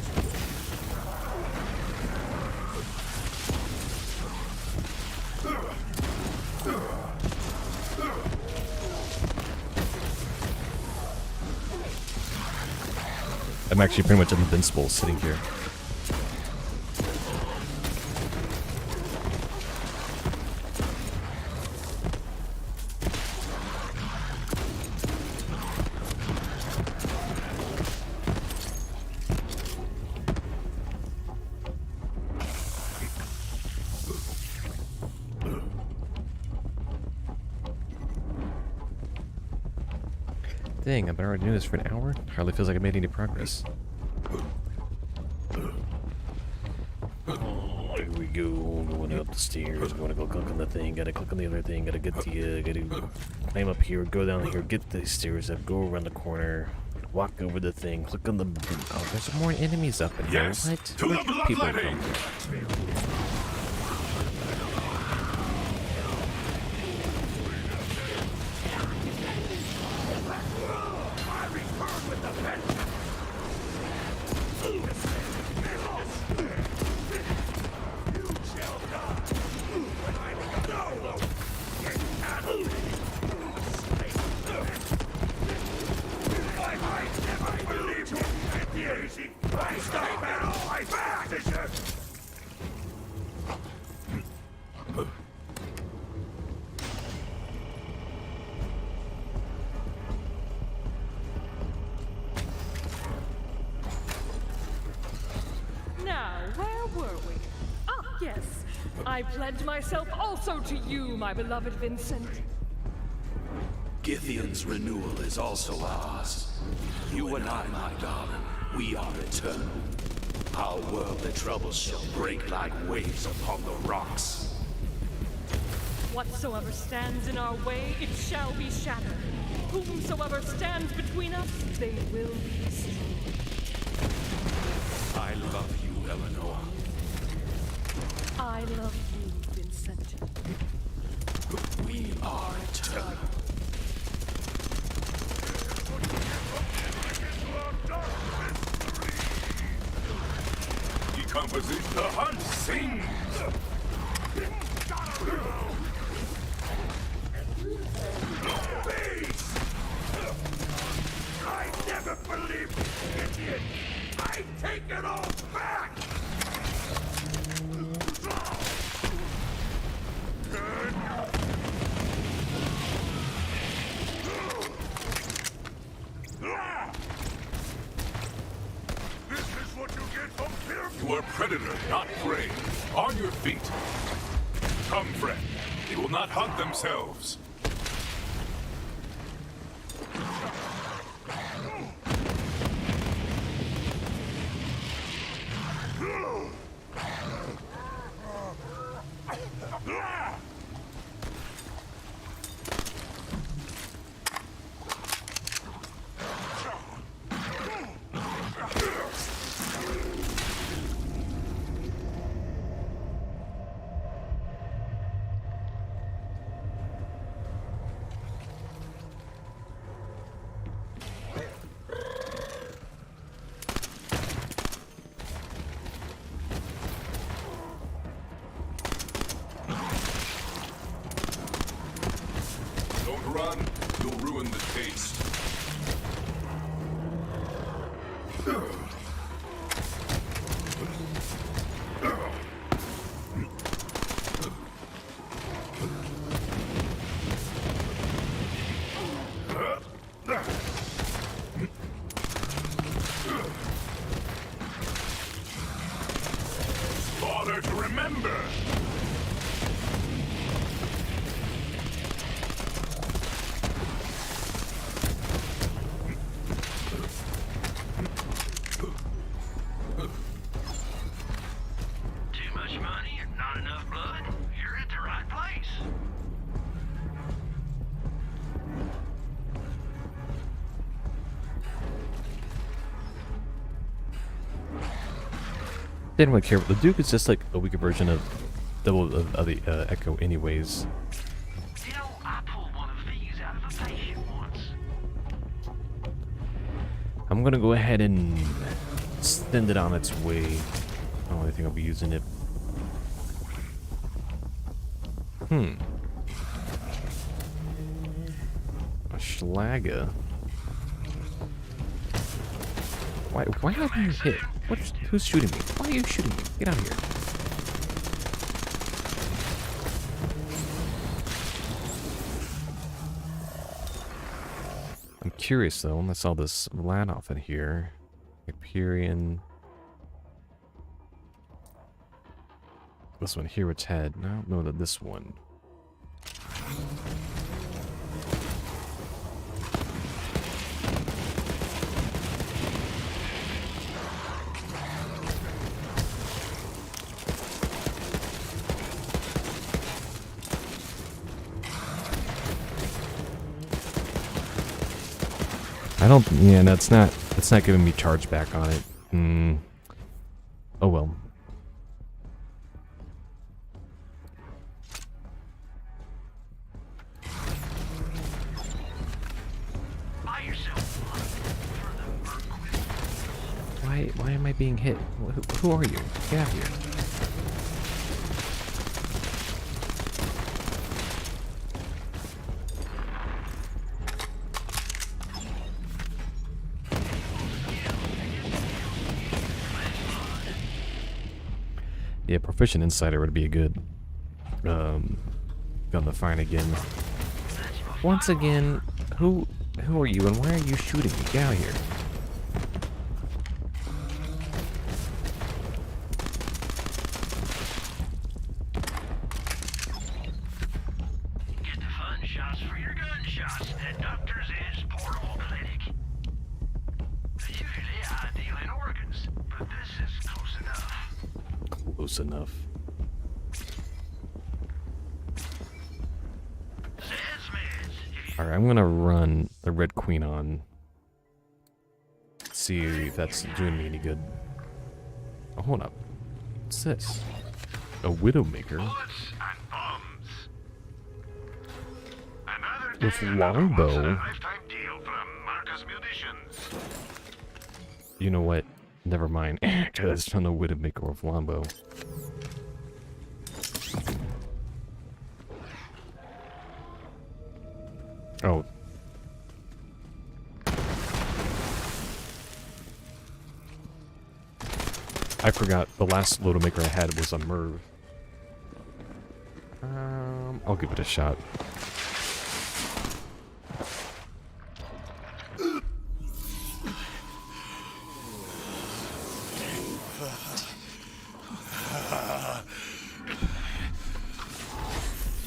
I'm actually pretty much invincible sitting here. Dang, I've been already doing this for an hour? Hardly feels like I made any progress. Here we go, going up the stairs, going to go click on the thing, gotta click on the other thing, gotta get the, gotta climb up here, go down here, get the stairs up, go around the corner, walk over the thing, click on the... Oh, there's more enemies up in here, what? To the bloodletting! Now, where were we? Ah, yes. I pledge myself also to you, my beloved Vincent. Githyan's renewal is also ours. You and I, my darling, we are eternal. Our worldly troubles shall break like waves upon the rocks. Whatsoever stands in our way, it shall be shattered. Whomsoever stands between us, they will be destroyed. I love you, Eleanor. I love you, Vincent. We are eternal. Decomposition. The hunt sings. I never believed you, idiot. I take it all back. This is what you get from fear. You are predator, not prey. On your feet. Come, friend. They will not hunt themselves. Bother to remember. Too much money and not enough blood? You're at the right place. Didn't really care, but the Duke is just like a weaker version of the Echo anyways. You know, I pulled one of these out of a patient once. I'm gonna go ahead and send it on its way. I don't really think I'll be using it. A Schlaga. Why am I being hit? Who's shooting me? Why are you shooting me? Get out of here. I'm curious though, unless all this ran off in here. Hyperion. This one here, its head. No, no, that this one. I don't. Yeah, that's not. It's not giving me charge back on it. Oh well. Why am I being hit? Who are you? Get out of here. Yeah, Proficient Insider would be a good gun to find again. Once again, who are you and why are you shooting me? Get out of here. Get the fun shots for your gunshots at Doctor's Edge Portable Clinic. Usually I deal in organs, but this is close enough. Close enough. Alright, I'm gonna run the Red Queen on. See if that's doing me any good. Oh, hold up. What's this? A Widowmaker? With longbow? You know what? Never mind. Because I'm a Widowmaker with longbow. Oh. I forgot the last Lodomaker I had was a Merv. I'll give it a shot.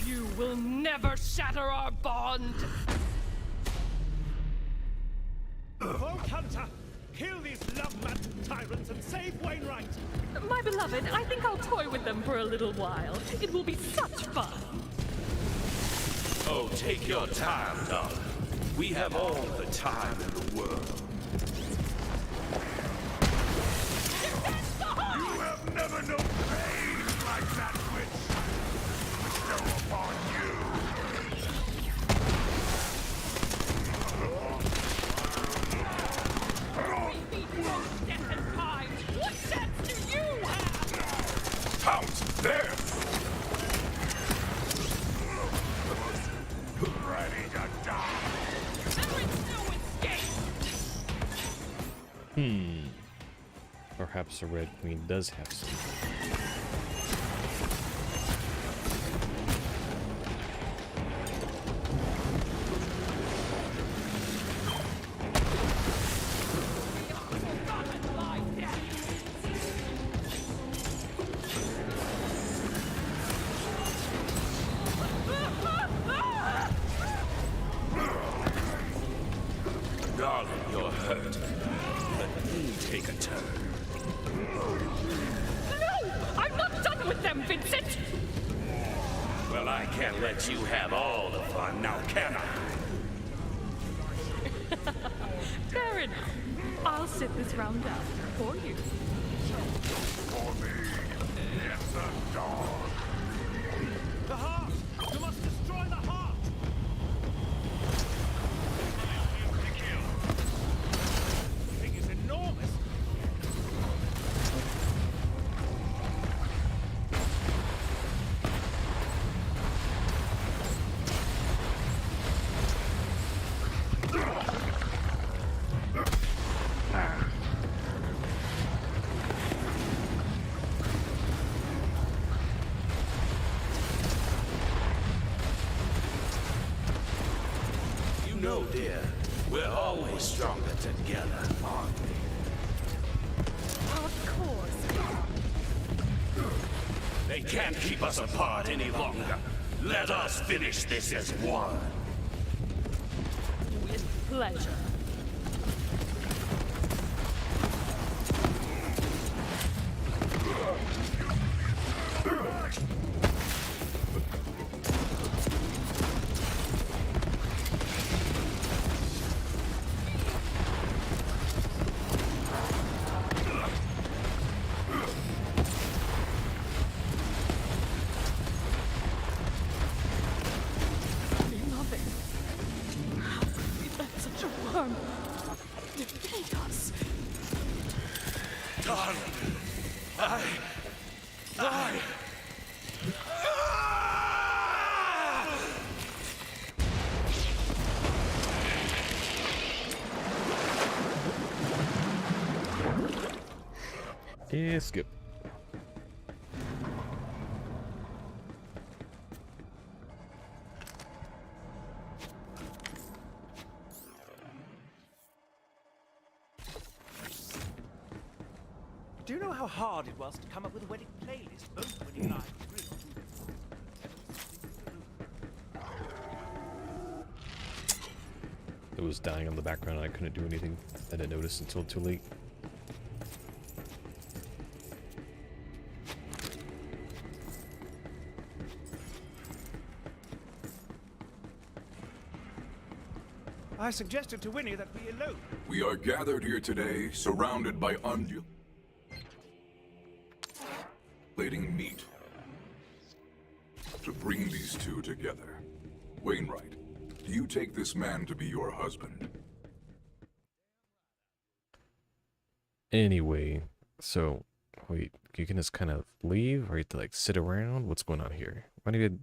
You will never shatter our bond! Folk Hunter, kill these love-mad tyrants and save Wainwright! My beloved, I think I'll toy with them for a little while. It will be such fun. Oh, take your time, darling. We have all the time in the world. You have never known pain like that which bestow upon you! Death and pine! What sense do you have? Pounce there! Ready to die! There is no escape! Perhaps the Red Queen does have some. Darling, you're hurt. Let me take a turn. No! I'm not done with them, Vincent! Well, I can't let you have all the fun, now can I? Fair enough. I'll sit this round down for you. For me, it's the dog. The heart! You must destroy the heart! The thing is enormous. You know, dear, we're always stronger together, aren't we? Of course. They can't keep us apart any longer. Let us finish this as one. With pleasure. Beloved. How could we let such a worm defeat us? Darling, I... Yeah, skip. Do you know how hard it was to come up with a wedding playlist, both when you and I agreed to It was dying on the background and I couldn't do anything. I didn't notice until too late. I suggested to Winnie that we elope. We are gathered here today, surrounded by undulating meat, to bring these two together. Wainwright, do you take this man to be your husband? Anyway, so, wait, you can just kind of leave, or you have to, like, sit around? What's going on here? Why do you have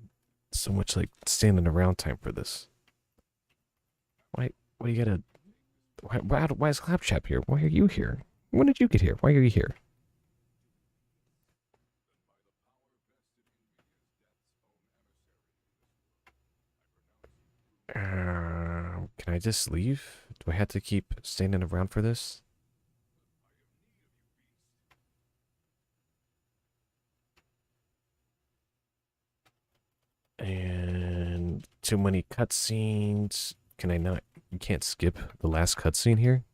so much, like, standing around time for this? Why do you gotta... Why is Claptrap here? Why are you here? When did you get here? Why are you here? Can I just leave? Do I have to keep standing around for this? And too many cutscenes. Can I not? You can't skip the last cutscene here?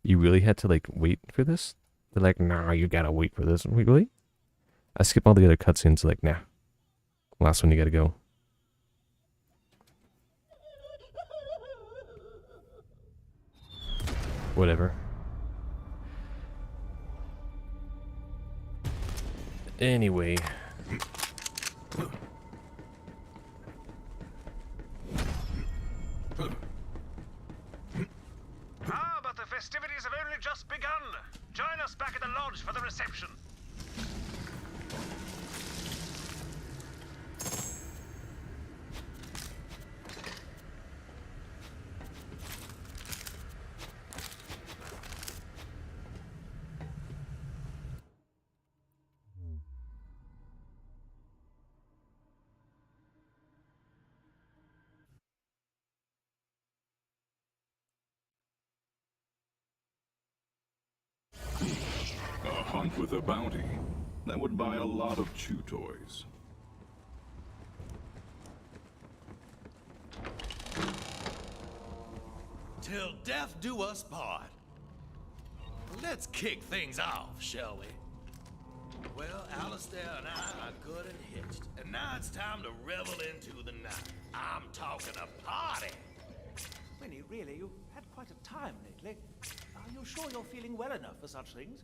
You really had to, like, wait for this? They're like, nah, you gotta wait for this. Wait, really? I skip all the other cutscenes, like, nah. Last one, you gotta go. Whatever. Anyway. Ah, but the festivities have only just begun. Join us back at the lodge for the reception. hunt with a bounty. That would buy a lot of chew toys. Till death do us part. Let's kick things off, shall we? Well, Alistair and I are good and hitched, and now it's time to revel into the night. I'm talking a party. Winnie, really, you've had quite a time lately. Are you sure you're feeling well enough for such things?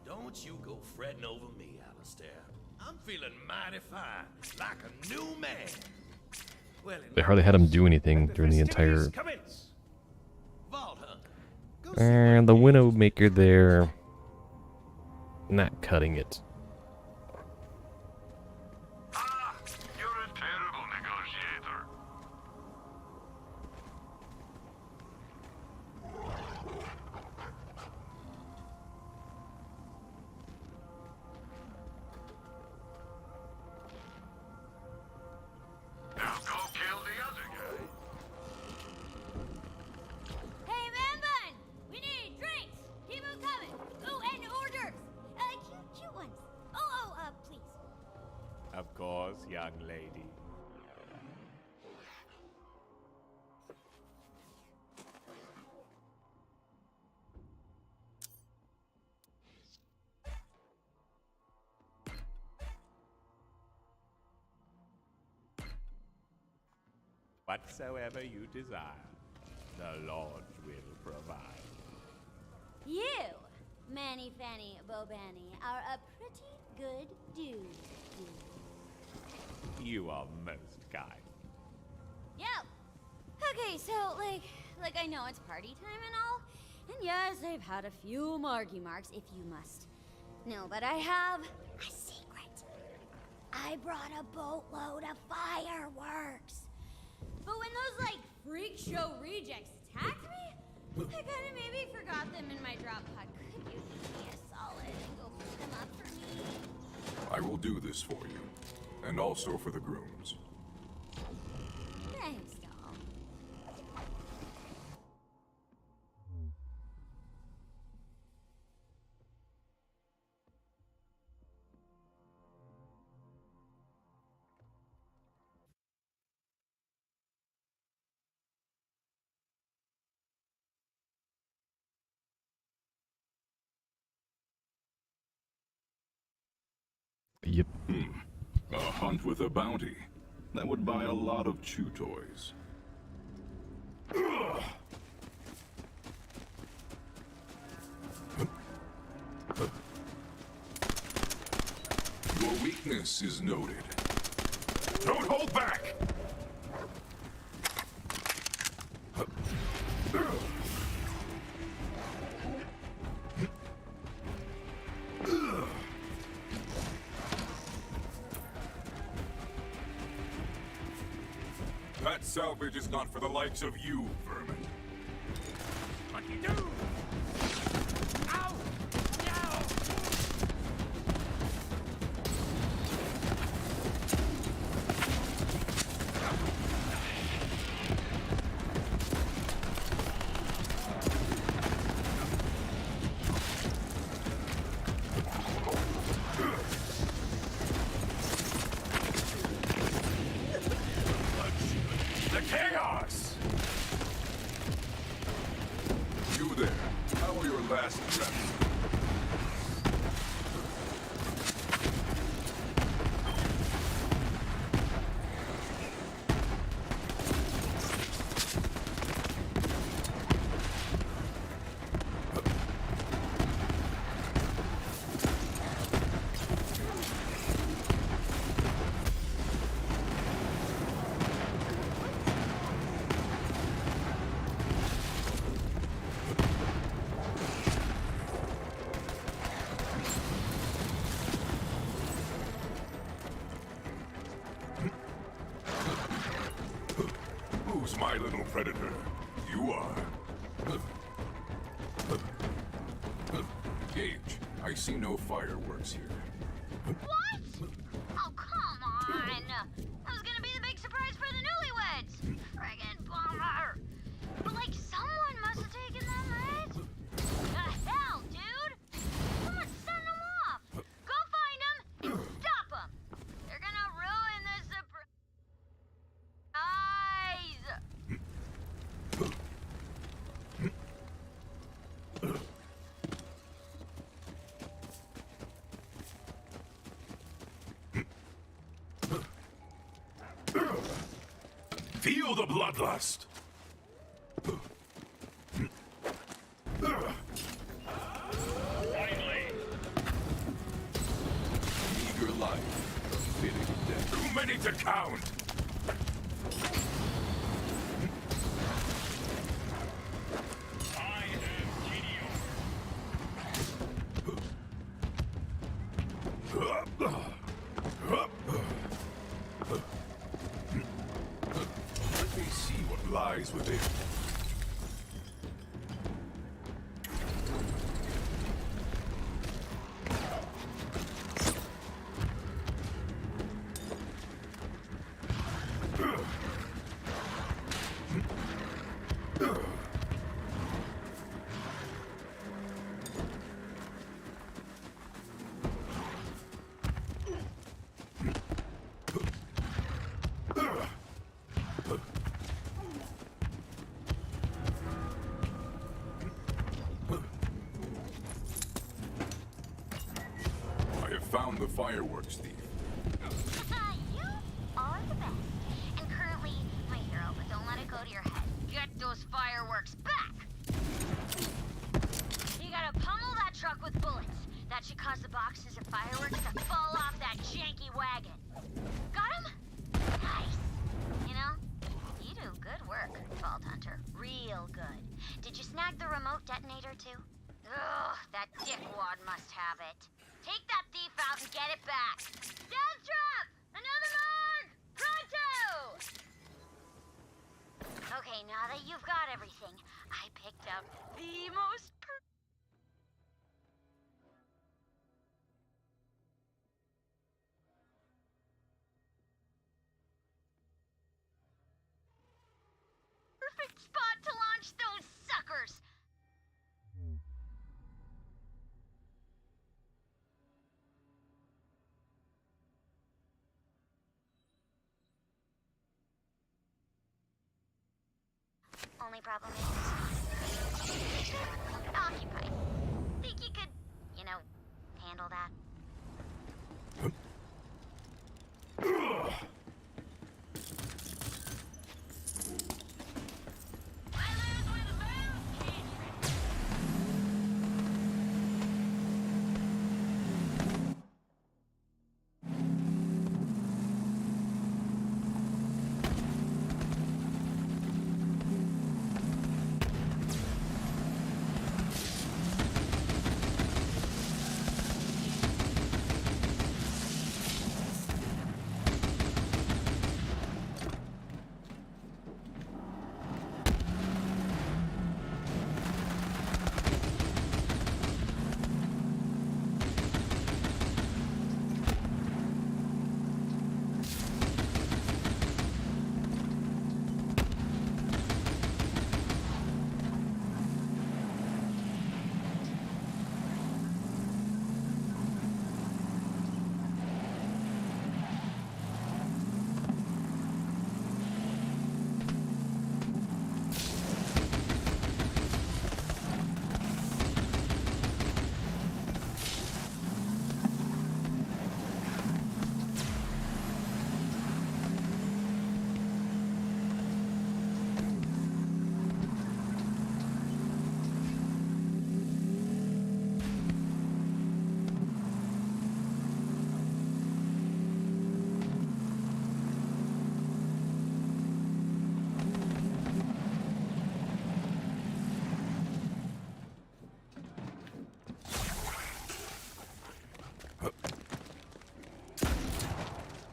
Don't you go fretting over me, Alistair. I'm feeling mighty fine, like a new man. Well, They hardly had him do anything during the entire. Commence. Vault Hunt. And the Widowmaker there, not cutting it. Ah, you're a terrible negotiator. Now go kill the other guy. Hey, man bun! We need drinks! Keep 'em coming! Oh, and orders! Cute ones. Please. Of course, young lady. Whatsoever you desire, the Lord will provide. You, Manny Fanny Bobanny, are a pretty good dude. You are most kind. Yep. Okay, so, like I know it's party time and all. And yes, I've had a few marky marks, if you must. No, but I have a secret. I brought a boatload of fireworks. But when those, freak show rejects attacked me, I kinda maybe forgot them in my drop pod. Could you do me a solid and go pick them up for me? I will do this for you. And also for the grooms. Thanks, doll. Yep. A hunt with a bounty. That would buy a lot of chew toys. Your weakness is noted. Don't hold back! That salvage is not for the likes of you, vermin. What you do? Ow! No! The chaos! You there. How are your last breaths? Who's my little predator? You are. Gage, I see no fireworks here. What? Oh, come on! That was gonna be the big surprise for the newlyweds! Friggin' bummer! But, someone must have taken them, right? The hell, dude? Someone sent Feel the bloodlust. Finally! Eager life, a fitting death. Too many to count. I am Gideon. Let me see what lies within. I have found the fireworks thief. You are the best. And currently my hero, but don't let it go to your head. Get those fireworks back! You gotta pummel that truck with bullets. That should cause the boxes of fireworks to fall off that janky wagon. Got him? Nice. You know, you do good work, Vault Hunter. Real good. Did you snag the remote detonator too? Ugh, that dickwad must have it. Take that thief out and get it back. Deathtrap! Another mark! Pronto! Okay, now that you've got everything, I picked up the most perfect spot to launch those suckers! Only problem is occupied. Think you could, you know, handle that?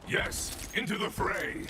Yes, into the fray!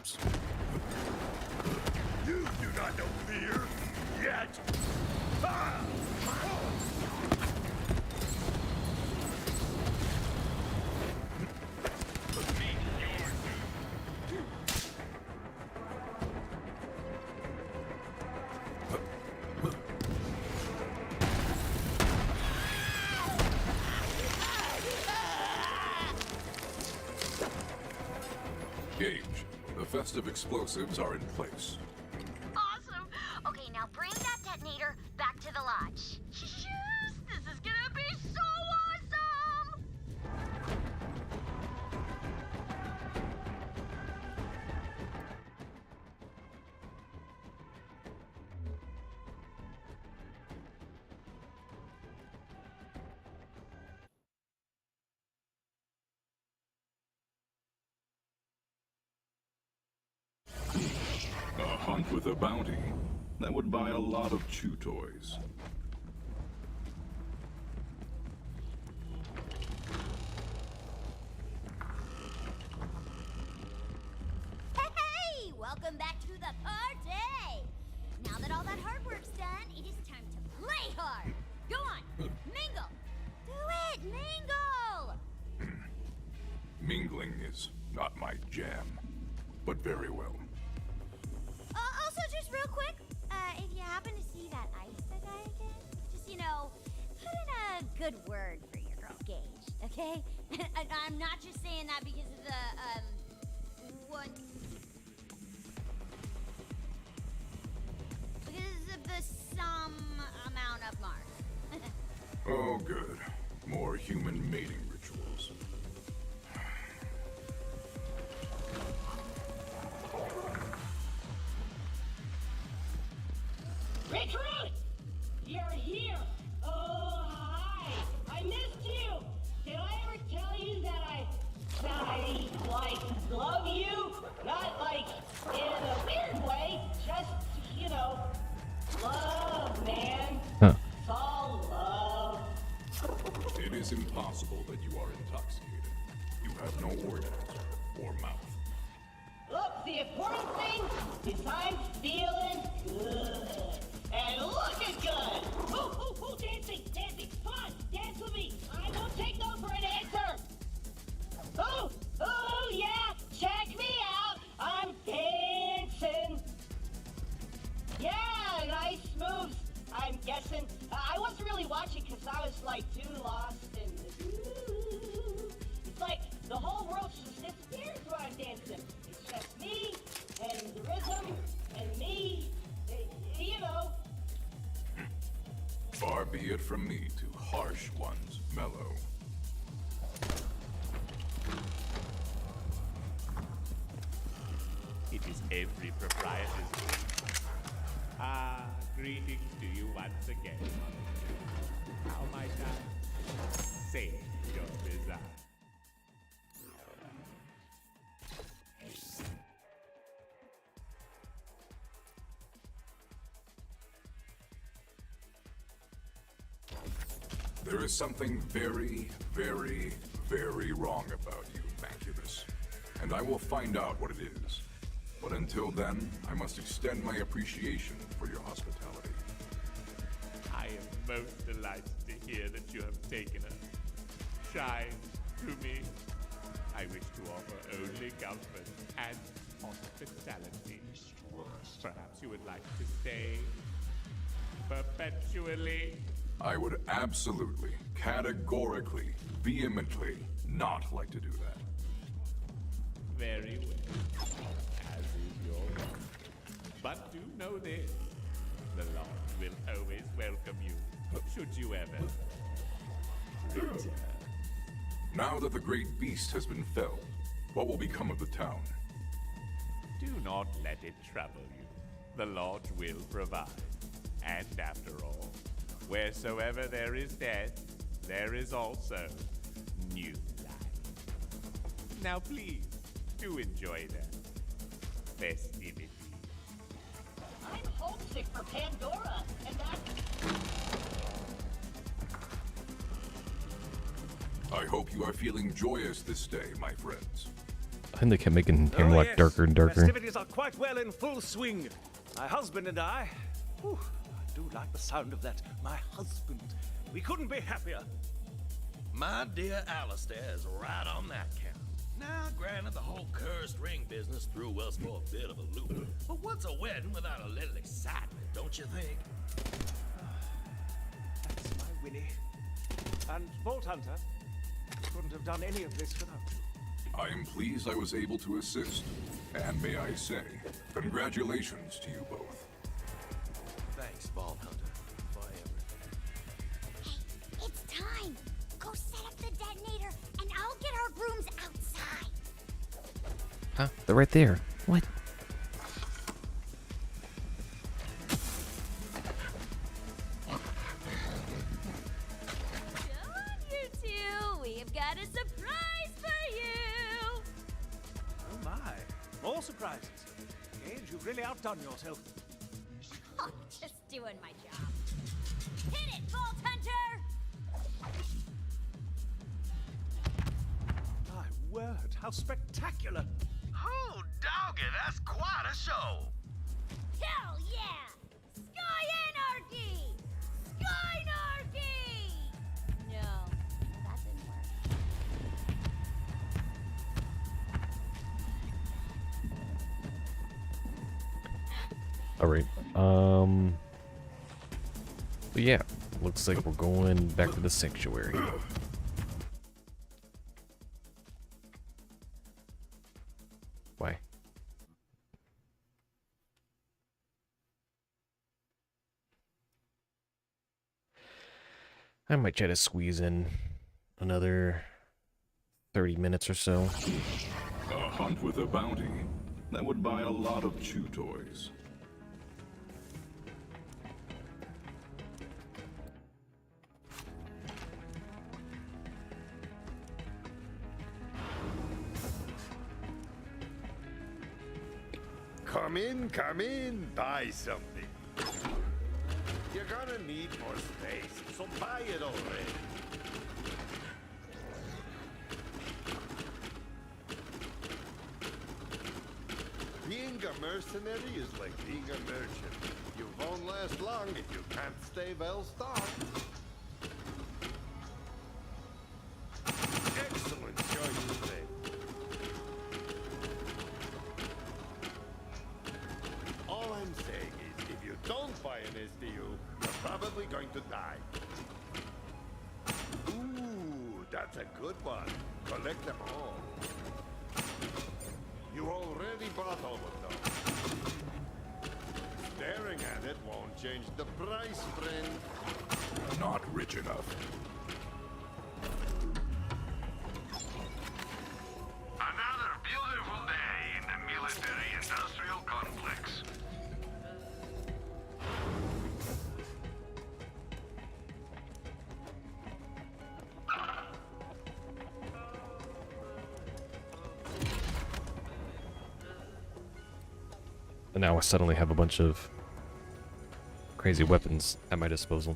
Oops. You do not know fear yet. Ah! Gage, the festive explosives are in place. Awesome. Okay, now bring that detonator back to the lodge. Yes, this is gonna be so awesome! A hunt with a bounty. That would buy a lot of chew toys. Hey! Welcome back to the party! Now that all that hard work's done, it is time to play hard! Go on! Mingle! Do it! Mingle! Mingling is not my jam, but very well. Also, just real quick, if you happen to see that ice guy again, just, you know, put in a good word for your girl Gage, okay? I'm not just saying that because of the, what? Because of the some amount of Mars. Oh, good. More human mating rituals. Recruit! You're here! Oh, hi! I missed you! Did I ever tell you that I like, love you? Not like in a weird way, just, you know, love, man. Huh. It's all love. It is impossible that you are intoxicated. You have no organs or mouth. Look, the important thing is I'm feeling good. And looking good! Ooh, dancing, dancing! Come on, dance with me! I won't take no for an answer! Oh, yeah! Check me out! I'm dancing! Yeah, nice moves, I'm guessing. I wasn't really watching because I was like too lost in the... It's like the whole world just disappears while I'm dancing. It's just me, and the rhythm, and me, you know. Far be it from me to harsh one's mellow. It is every proprietor's dream. Ah, greetings to you once again. How might I say your desire? There is something very, very, very wrong about you, Mancubus. And I will find out what it is. But until then, I must extend my appreciation for your hospitality. I am most delighted to hear that you have taken a shine to me. I wish to offer only comfort and hospitality. Perhaps you would like to stay perpetually. I would absolutely, categorically, vehemently not like to do that. Very well, as is your will. But do know this, the Lord will always welcome you, should you ever return. Now that the great beast has been felled, what will become of the town? Do not let it trouble you. The Lord will provide. And after all, wheresoever there is death, there is also new life. Now please, do enjoy the festivities. I'm homesick for Pandora, and that... I hope you are feeling joyous this day, my friends. and they kept making him Oh, look yes. darker and darker. Festivities are quite well in full swing. My husband and I. Whew, I do like the sound of that. My husband. We couldn't be happier. My dear Alistair is right on that count. Now, granted, the whole cursed ring business threw us for a bit of a loop. But what's a wedding without a little excitement, don't you think? That's my Winnie. And Vault Hunter. Couldn't have done any of this without you. I am pleased I was able to assist. And may I say, congratulations to you both. Thanks, Vault Hunter, for everything. Hey, it's time. Go set up the detonator, and I'll get our brooms outside. Huh? They're right there. What? Come on, you two. We've got a surprise for you. Oh my. More surprises. Gage, you've really outdone yourself. Oh, just doing my job. Hit it, Vault Hunter! My word, how spectacular. Oh, doggy, that's quite a show. Hell yeah! Sky Anarchy! Skynarchy! No, that didn't work. All right. But yeah, looks like we're going back to the sanctuary. Why? I might try to squeeze in another 30 minutes or so. A hunt with a bounty. That would buy a lot of chew toys. Come in, buy something. You're gonna need more space, so buy it already. Being a mercenary is like being a merchant. You won't last long if you can't stay well stocked. Excellent choice today. All I'm saying is, if you don't buy an SDU, you're probably going to die. Ooh, that's a good one. Collect them all. You already bought all of them. Staring at it won't change the price, friend. Not rich enough. Another beautiful day in the military-industrial complex. And now I suddenly have a bunch of crazy weapons at my disposal.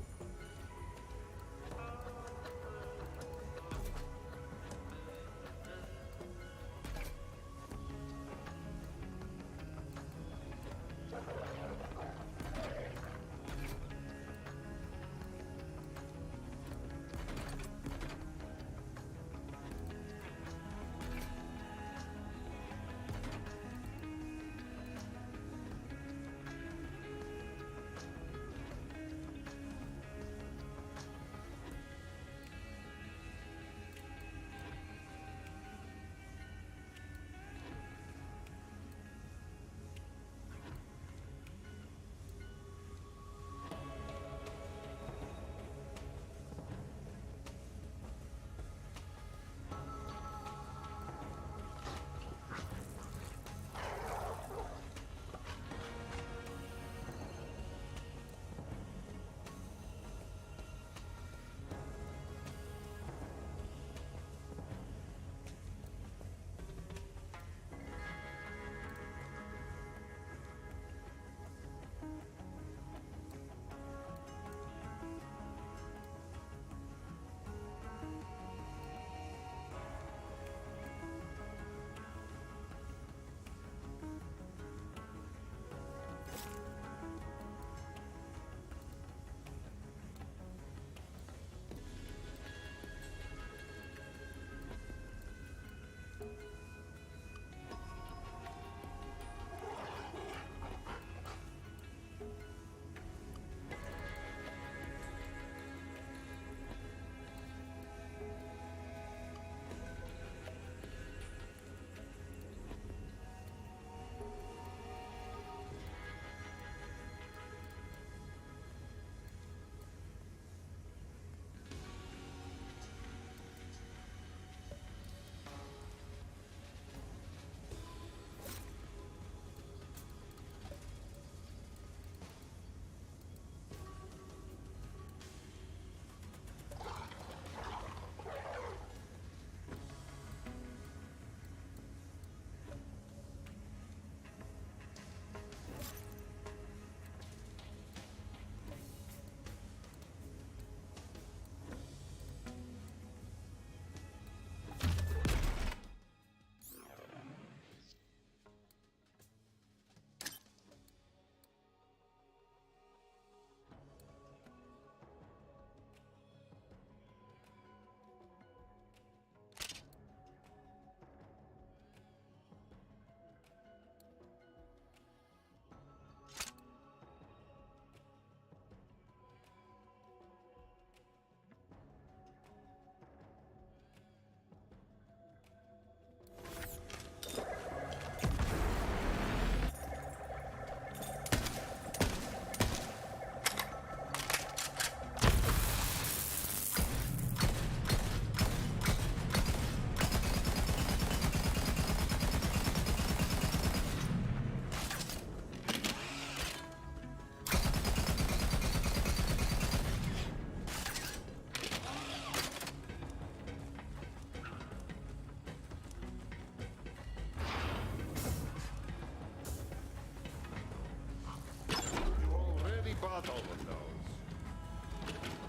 bottle with those.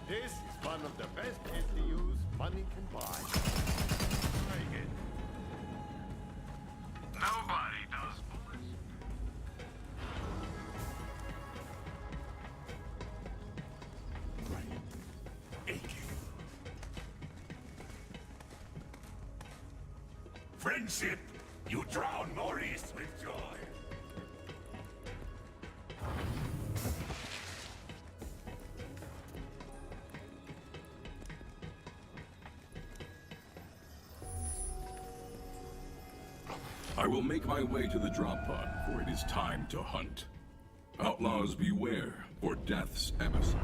This is one of the best SDUs money can buy. Take it. Nobody does bullets. Friendship, you drown Maurice with joy. I will make my way to the drop pod, for it is time to hunt. Outlaws beware, for death's emissary.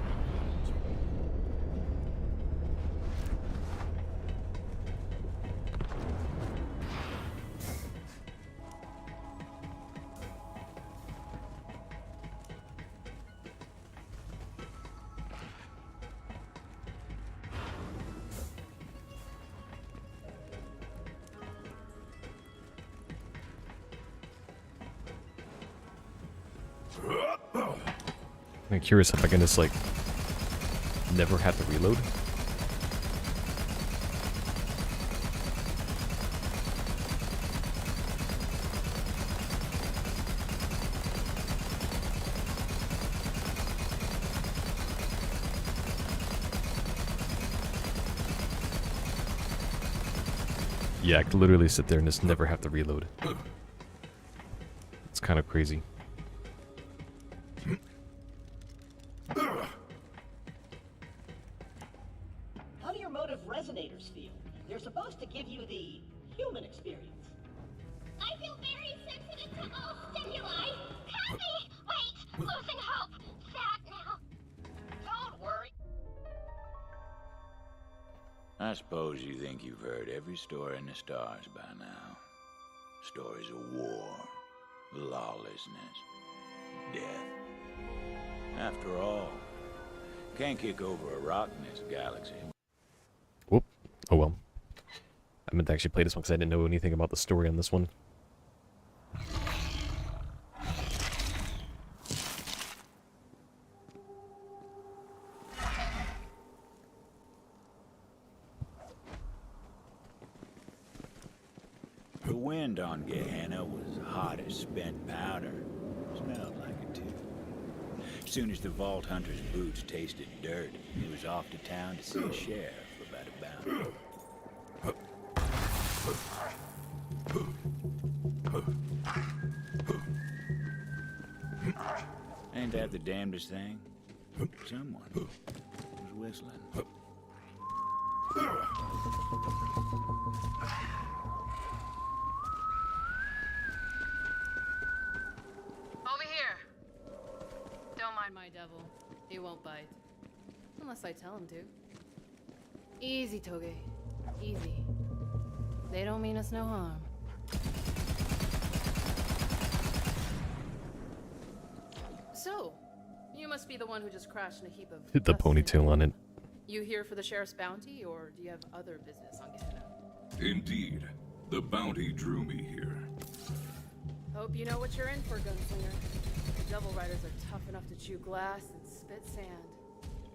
I'm curious if I can just, like, never have to reload. Yeah, I could literally sit there and just never have to reload. It's kind of crazy. How do your motive resonators feel? They're supposed to give you the human experience. I feel very sensitive to all stimuli. Help me! Wait! Losing hope. Sad now. Don't worry. I suppose you think you've heard every story in the stars by now. Stories of war, lawlessness, death. After all, can't kick over a rock in this galaxy. Whoop. Oh well. I meant to actually play this one because I didn't know anything about the story on this one. The wind on Gehenna was hot as spent powder. Smelled like it too. As soon as the Vault Hunter's boots tasted dirt, he was off to town to see a sheriff about a bounty. Ain't that the damnedest thing? Someone was whistling. Over here. Don't mind my devil. He won't bite. Unless I tell him to. Easy, Toge. Easy. They don't mean us no harm. So, you must be the one who just crashed in a heap of Hit the dust ponytail on it. You here for the sheriff's bounty, or do you have other business on Gehenna? Indeed. The bounty drew me here. Hope you know what you're in for, Gunslinger. Devil Riders are tough enough to chew glass and spit sand,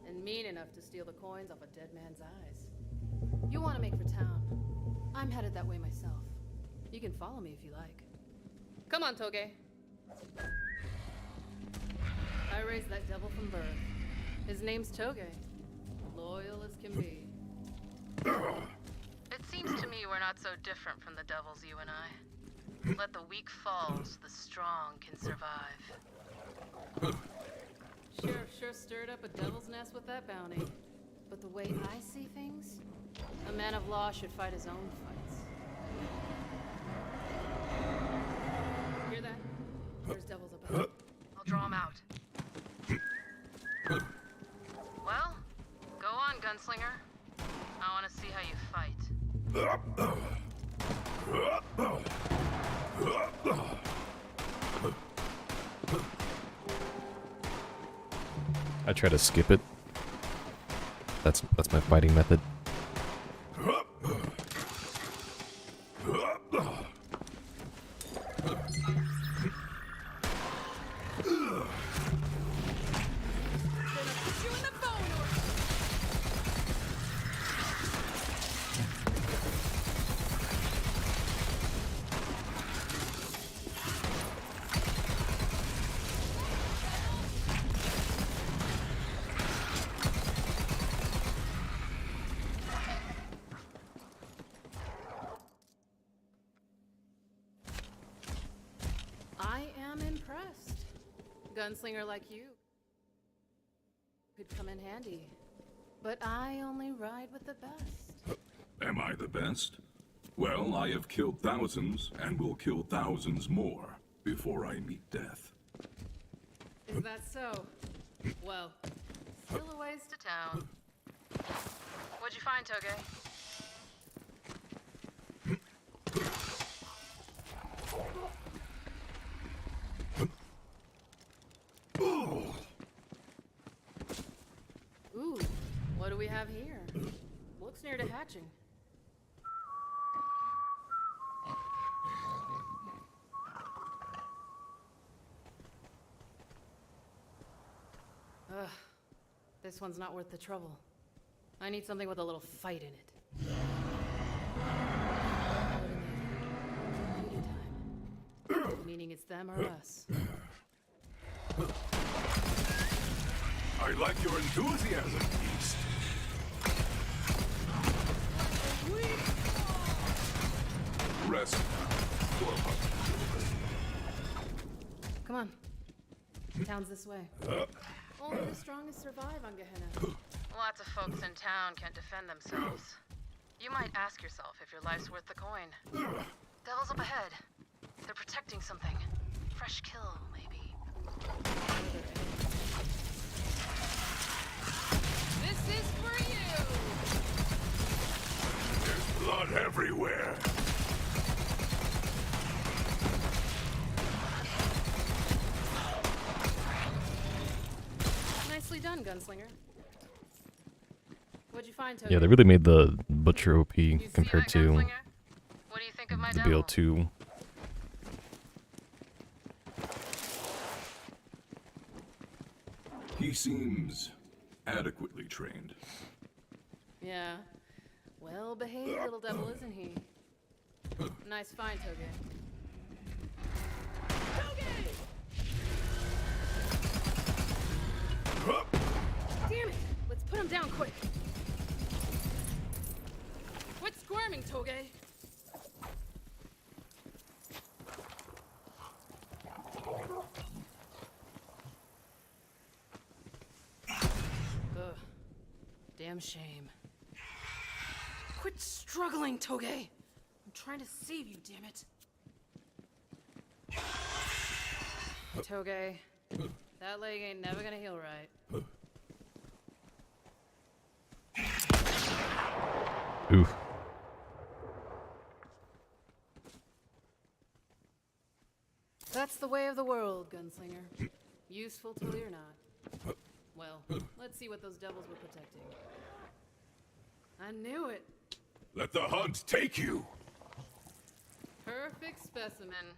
and mean enough to steal the coins off a dead man's eyes. You want to make for town. I'm headed that way myself. You can follow me if you like. Come on, Toge. I raised that devil from birth. His name's Toge. Loyal as can be. It seems to me we're not so different from the devils, you and I. Let the weak fall so the strong can survive. Sheriff sure stirred up a devil's nest with that bounty. But the way I see things, a man of law should fight his own fights. Hear that? There's devils up ahead. I'll draw him out. Well, go on, Gunslinger. I want to see how you fight. I try to skip it. That's my fighting method. Gunslinger like you could come in handy. But I only ride with the best. Am I the best? Well, I have killed thousands and will kill thousands more before I meet death. Is that so? Well, still a ways to town. What'd you find, Toge? Ooh, what do we have here? Looks near to hatching. Ugh, this one's not worth the trouble. I need something with a little fight in it. Beauty time. Meaning it's them or us. I like your enthusiasm, Beast. Rest now. Come on. Town's this way. Only the strongest survive on Gehenna. Lots of folks in town can't defend themselves. You might ask yourself if your life's worth the coin. Devil's up ahead. They're protecting something. Fresh kill, maybe. This is for you! There's blood everywhere. Nicely done, Gunslinger. What'd you find, Toby? Yeah, they really made the Butcher OP compared to What do you think of my the devil? BL2. He seems adequately trained. Yeah. Well-behaved little devil, isn't he? Nice find, Toge. Damn it! Let's put him down quick. Quit squirming, Toge. Ugh. Damn shame. Quit struggling, Toge. I'm trying to save you, damn it. Toge, that leg ain't never gonna heal right. Oof. That's the way of the world, Gunslinger. Useful till you're not. Well, let's see what those devils were protecting. I knew it. Let the hunt take you. Perfect specimen.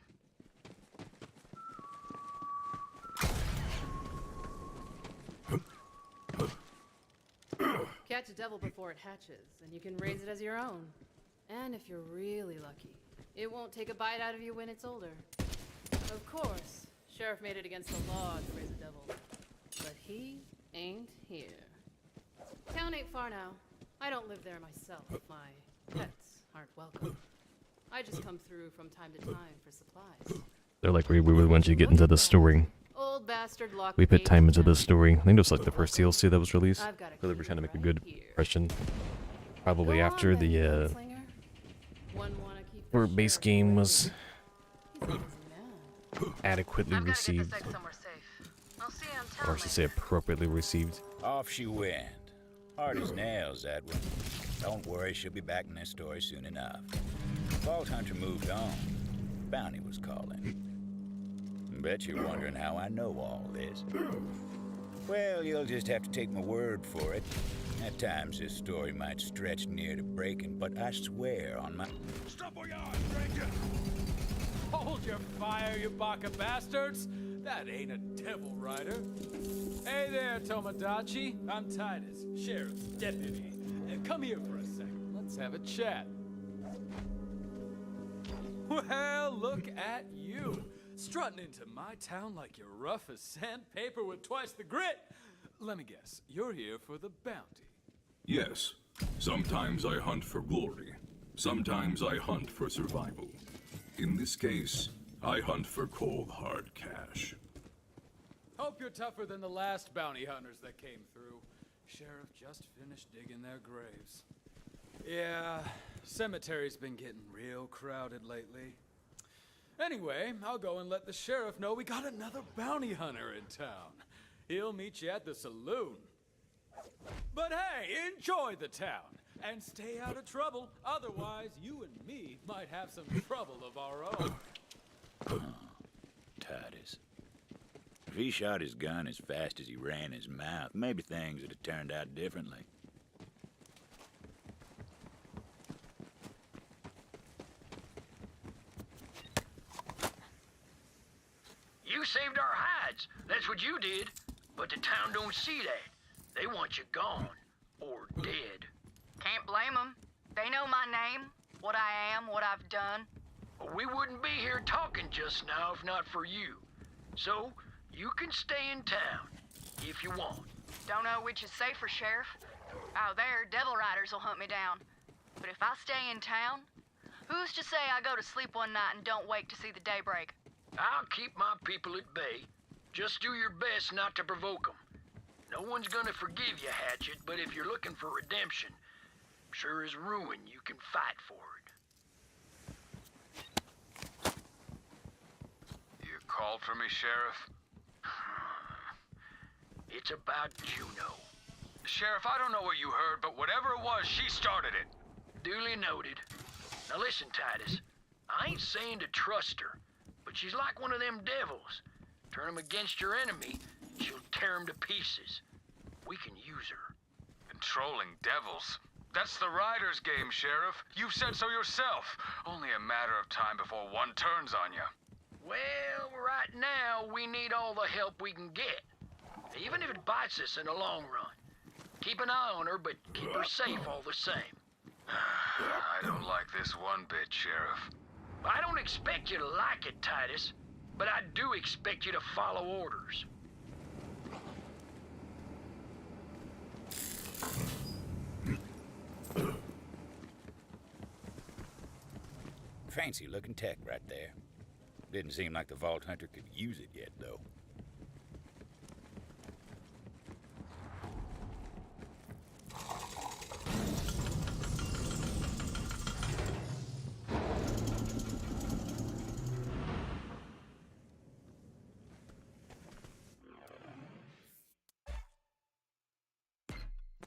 Catch a devil before it hatches, and you can raise it as your own. And if you're really lucky, it won't take a bite out of you when it's older. Of course, Sheriff made it against the law to raise a devil. But he ain't here. Town ain't far now. I don't live there myself. My pets aren't welcome. I just come through from time to time for supplies. They're like, we really want you to get into the story. Old bastard locked We the put gate time to into town. the story. I think it was like the first DLC that was released. I've got a Really, we're trying to make a key good right impression. Probably Go after on then, the Gunslinger. One wanna keep the or base sheriff game away. was He's a busy man. adequately I've gotta get received, this egg somewhere safe. I'll see you on town or I should say appropriately received. Off she went. Hard as nails, that one. Don't worry, she'll be back in this story soon enough. Vault Hunter moved on. Bounty was calling. Bet you're wondering how I know all this. Well, you'll just have to take my word for it. At times this story might stretch near to breaking, but I swear on my... Stop where you are, stranger! Hold your fire, you baka bastards! That ain't a devil rider. Hey there, Tomodachi. I'm Titus, Sheriff's deputy. Come here for a second. Let's have a chat. Well, look at you. Strutting into my town like you're rough as sandpaper with twice the grit. Let me guess, you're here for the bounty. Yes. Sometimes I hunt for glory. Sometimes I hunt for survival. In this case, I hunt for cold, hard cash. you're tougher than the last bounty hunters that came through. Sheriff just finished digging their graves. Yeah, cemetery's been getting real crowded lately. Anyway, I'll go and let the sheriff know we got another bounty hunter in town. He'll meet you at the saloon. But hey, enjoy the town and stay out of trouble. Otherwise, you and me might have some trouble of our own. Titus. If he shot his gun as fast as he ran his mouth, maybe things would have turned out differently. You saved our hides. That's what you did. But the town don't see that. They want you gone. Or dead. Can't blame them. They know my name, what I am, what I've done. We wouldn't be here talking just now if not for you. So, you can stay in town, if you want. Don't know which is safer, Sheriff. Out there, devil riders will hunt me down. But if I stay in town, who's to say I go to sleep one night and don't wake to see the daybreak? I'll keep my people at bay. Just do your best not to provoke them. No one's gonna forgive you, Hatchet, but if you're looking for redemption, sure as ruin you can fight for it. You called for me, Sheriff? It's about Juno. Sheriff, I don't know what you heard, but whatever it was, she started it. Duly noted. Now listen, Titus. I ain't saying to trust her, but she's like one of them devils. Turn them against your enemy, she'll tear them to pieces. We can use her. Controlling devils. That's the Rider's game, Sheriff. You've said so yourself. Only a matter of time before one turns on you. Well, right now, we need all the help we can get. Even if it bites us in the long run. Keep an eye on her, but keep her safe all the same. I don't like this one bit, Sheriff. I don't expect you to like it, Titus, but I do expect you to follow orders. Fancy looking tech right there. Didn't seem like the Vault Hunter could use it yet, though.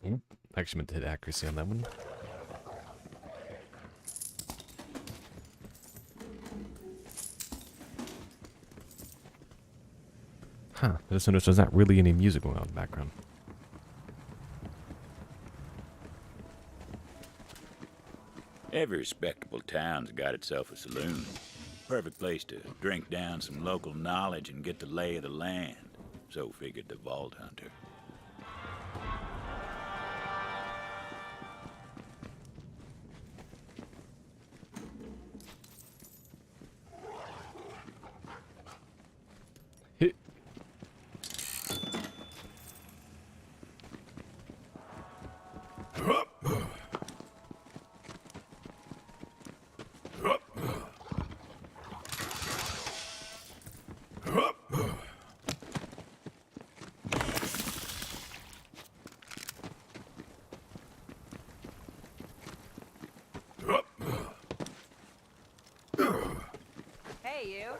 Oop, actually meant to hit accuracy on that one. Huh, I just noticed there's not really any music going on in the background. Every respectable town's got itself a saloon. Perfect place to drink down some local knowledge and get the lay of the land. So figured the Vault Hunter. Hey, you.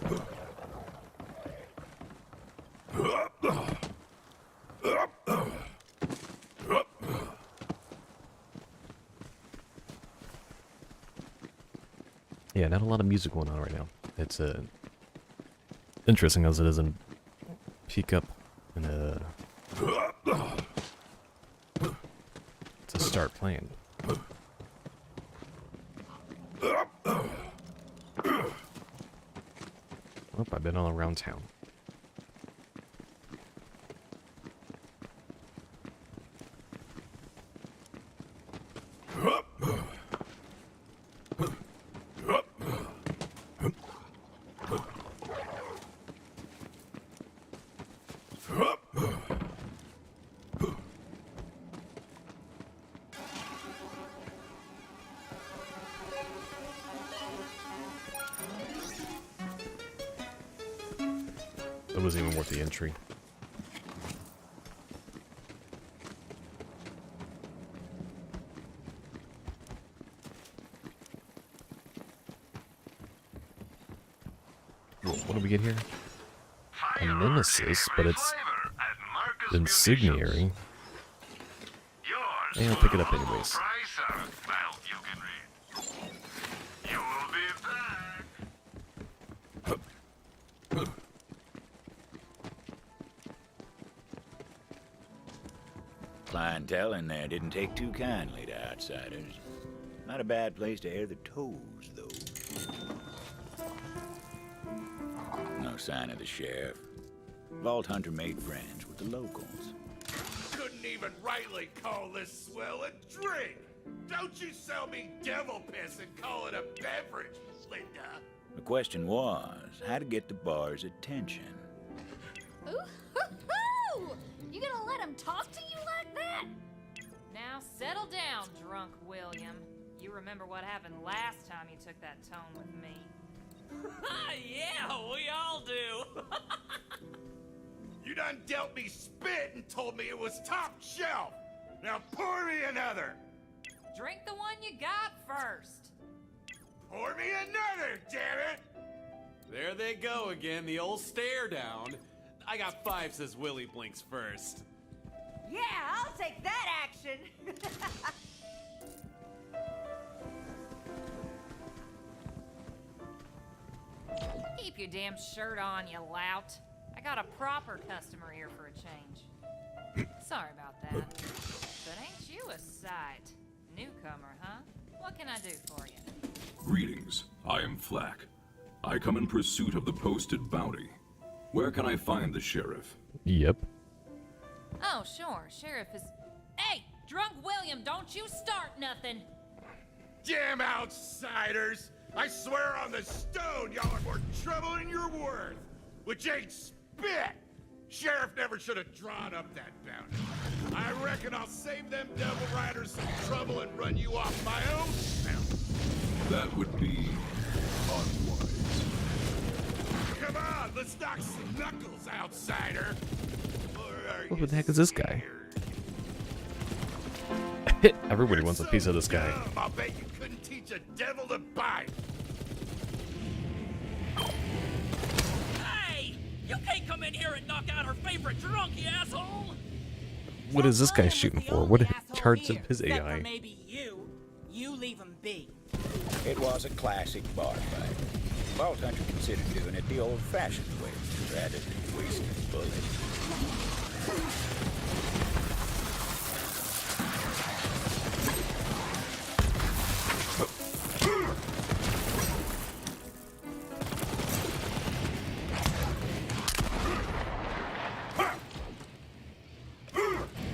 Yeah, not a lot of music going on right now. It's interesting as it doesn't peak up in to start playing. Oh, I've been all around town. That wasn't even worth the entry. we get here? A nemesis, but it's insigniary. And I'll pick it up anyways. Clientele in there didn't take too kindly to outsiders. Not a bad place to air the toes, though. No sign of the sheriff. Vault Hunter made friends with the locals. Couldn't even rightly call this swell a drink. Don't you sell me devil piss and call it a beverage, Linda. The question was how to get the bar's attention. Ooh-hoo-hoo! You gonna let him talk to you like that? Now settle down, drunk William. You remember what happened last time you took that tone with me. Yeah, we all do. You done dealt me spit and told me it was top shelf. Now pour me another. Drink the one you got first. Pour me another, damn it! There they go again, the old stare down. I got 5, says Willie blinks first. Yeah, I'll take that action. Keep your damn shirt on, you lout. I got a proper customer here for a change. Sorry about that. But ain't you a sight? Newcomer, huh? What can I do for you? Greetings, I am Flack. I come in pursuit of the posted bounty. Where can I find the sheriff? Yep. Oh, sure. Sheriff is... Hey, drunk William, don't you start nothing. Damn outsiders! I swear on the stone y'all are more trouble than you're worth. Which ain't spit! Sheriff never should have drawn up that bounty. I reckon I'll save them devil riders some trouble and run you off my own smell. That would be unwise. Come on, let's knock some knuckles, outsider. What the heck is this guy? Everybody wants a piece of this guy. I'll bet you couldn't teach a devil to bite. Hey! You can't come in here and knock out her favorite drunk, you asshole! What is this guy shooting for? What charts of his AI? Maybe you. You leave him be. It was a classic bar fight. Vault Hunter considered doing it the old-fashioned way, rather than wasting bullets.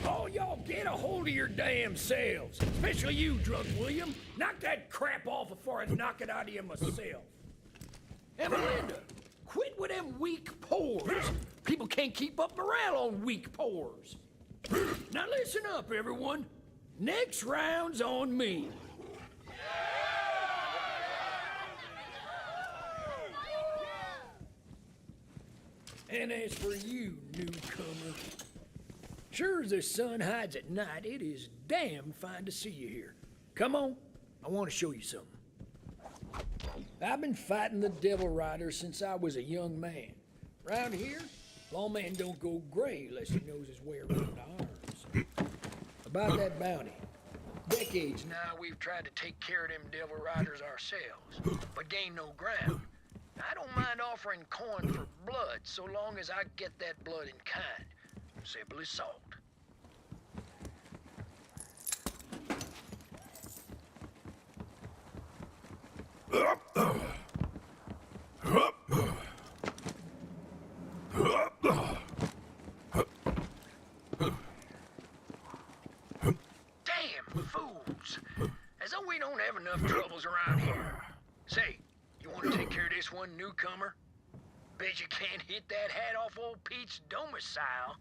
All y'all get a hold of your damn selves. Especially you, drunk William. Knock that crap off before I knock it out of you myself. And Melinda, quit with them weak pores. People can't keep up morale on weak pores. Now listen up, everyone. Next round's on me. And as for you, newcomer, sure as the sun hides at night, it is damn fine to see you here. Come on, I want to show you something. I've been fighting the Devil Rider since I was a young man. Round here, lawman don't go gray unless he knows his way around arms. About that bounty. Decades now we've tried to take care of them Devil Riders ourselves, but gain no ground. I don't mind offering coin for blood so long as I get that blood in kind. Simple as salt. Damn fools! As though we don't have enough troubles around here. Say, you want to take care of this one newcomer? Bet you can't hit that hat off old Pete's domicile.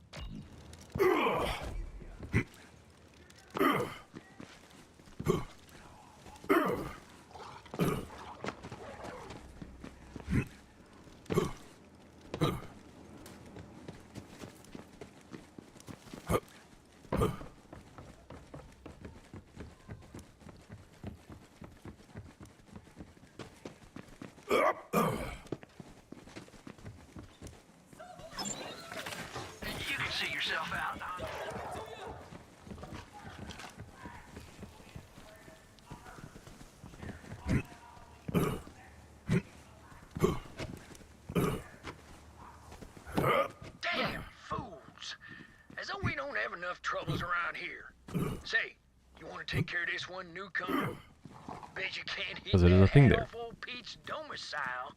see yourself out. Damn fools! As though we don't have enough troubles around here. Say, you want to take care of this one newcomer? Bet you can't hit Was it a that thing hat there? off old Pete's domicile.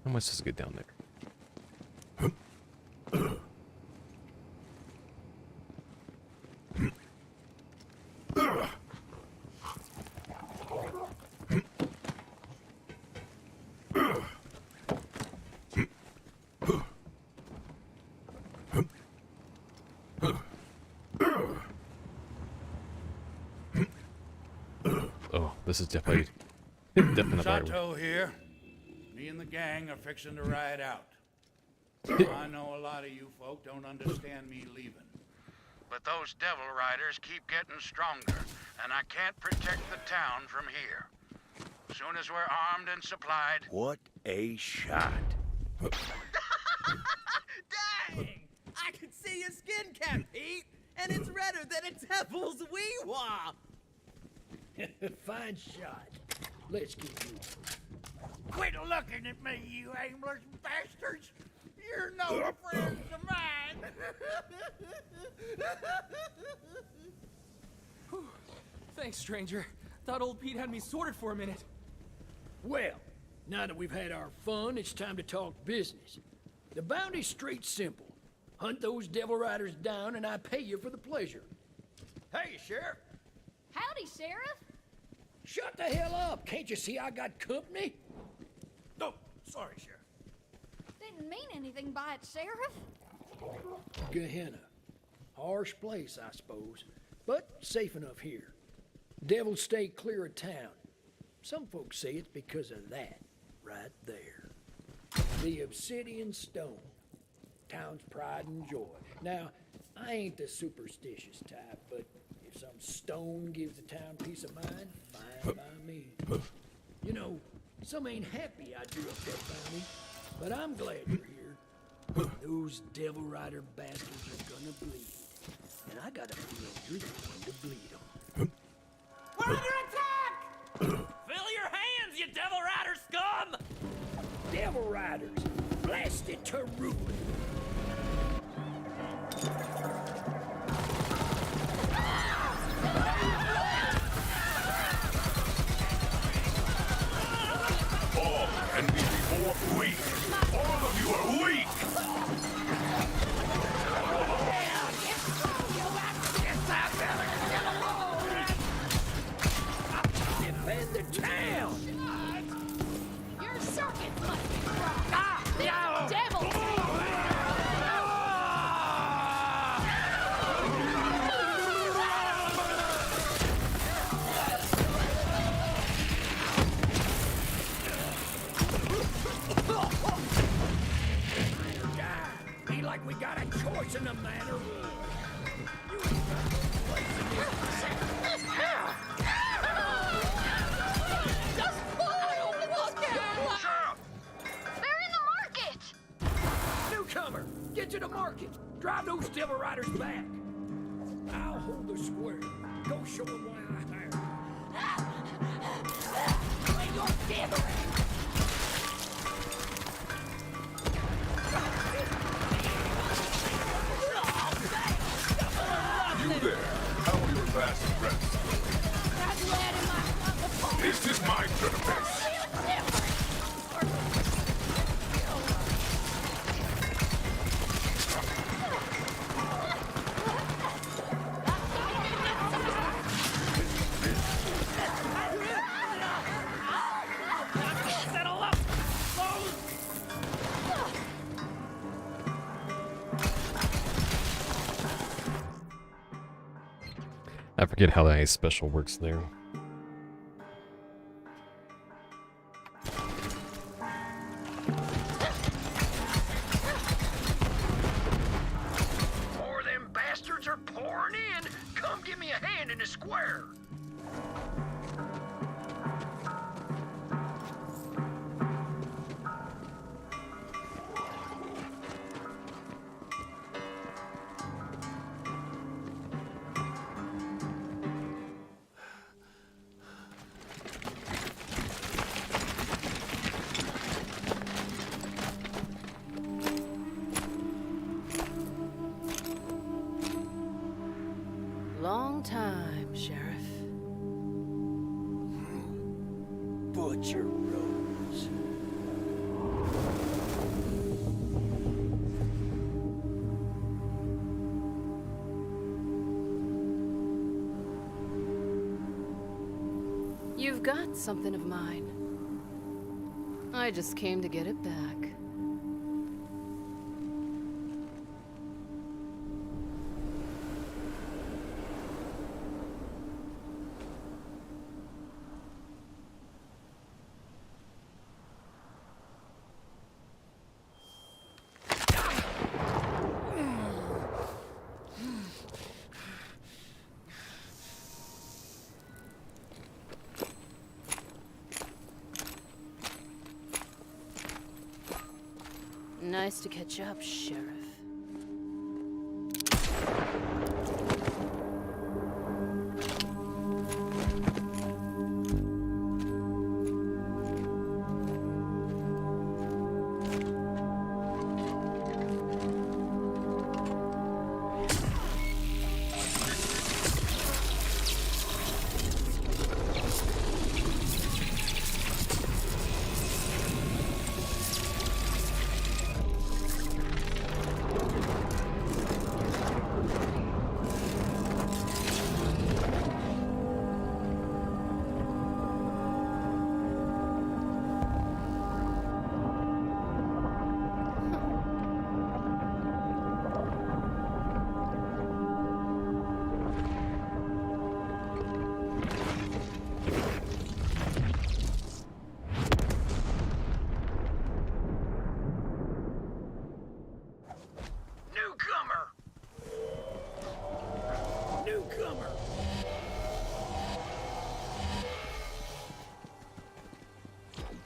How much does it get down there? Oh, this is definitely not the right way. Chateau here. Me and the gang are fixing to ride out. I know a lot of you folk don't understand me leaving. But those devil riders keep getting stronger, and I can't protect the town from here. As soon as we're armed and supplied... What a shot. Dang! I can see your skin cap, Pete! And it's redder than a devil's wee-wah! Fine shot. Let's keep moving. Quit looking at me, you aimless bastards! You're no friends of mine! Thanks, stranger. Thought old Pete had me sorted for a minute. Well, now that we've had our fun, it's time to talk business. The bounty's straight simple. Hunt those devil riders down and I pay you for the pleasure. Hey, Sheriff! Howdy, Sheriff! Shut the hell up! Can't you see I got company? Oh, sorry, Sheriff. Didn't mean anything by it, Sheriff. Gehenna. Harsh place, I suppose, but safe enough here. Devils stay clear of town. Some folks say it's because of that, right there. The obsidian stone. Town's pride and joy. Now, I ain't the superstitious type, but if some stone gives the town peace of mind, fine by me. You know, some ain't happy I drew up that bounty, but I'm glad you're here. Those devil rider bastards are gonna bleed. And I got a feeling you're the one to bleed on. We're under attack! Fill your hands, you devil rider scum! Devil riders, blasted to ruin. All can be before weak. All of you are weak! Defend the town! Your circuits must be wrong. This devil! Be like we got a choice in the matter. Just look out! They're in the market! Newcomer, get to the market. Drive those devil riders back. I'll hold the square. Go show them why I hired you. Wait, your devil! You there! How will your last rest? That lad in my... This is my forget how that special works there. More them bastards are pouring in. Come give me a hand in the square. Long time, Sheriff. Butcher Rose. You've got something of mine. I just came to get it back. Nice to catch up, Sheriff. Newcomer!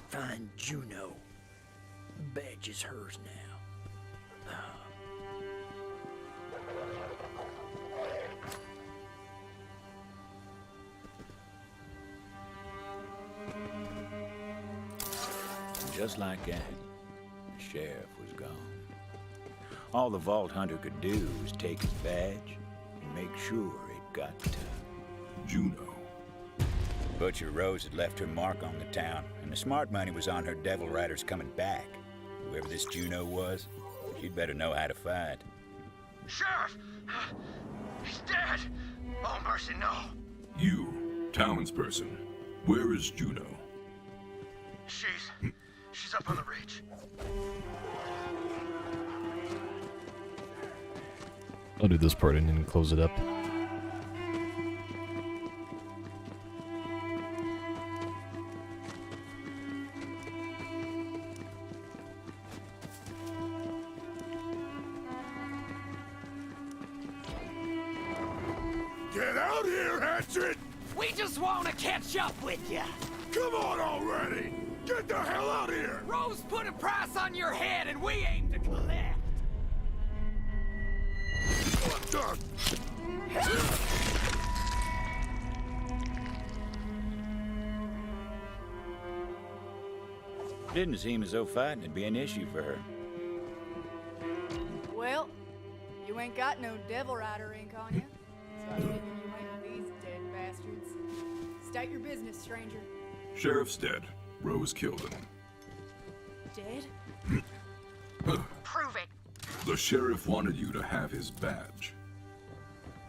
Find Juno. Badge is hers now. Just like that, the sheriff was gone. All the Vault Hunter could do was take his badge and make sure it got to Juno. Butcher Rose had left her mark on the town, and the smart money was on her devil riders coming back. Whoever this Juno was, she'd better know how to fight. Sheriff! He's dead! Oh, mercy, no. You, townsperson, where is Juno? She's up on the ridge. I'll do this part and then close it up. Get out here, Hatchet! We just want to catch up with you. Come on already! Get the hell out here! Rose put a price on your head and we aim to collect. What the? Didn't seem as though fighting would be an issue for her. Well, you ain't got no devil rider ink on you, so I figure you ain't these dead bastards. State your business, stranger. Sheriff's dead. Rose killed him. Dead? Prove it. The sheriff wanted you to have his badge.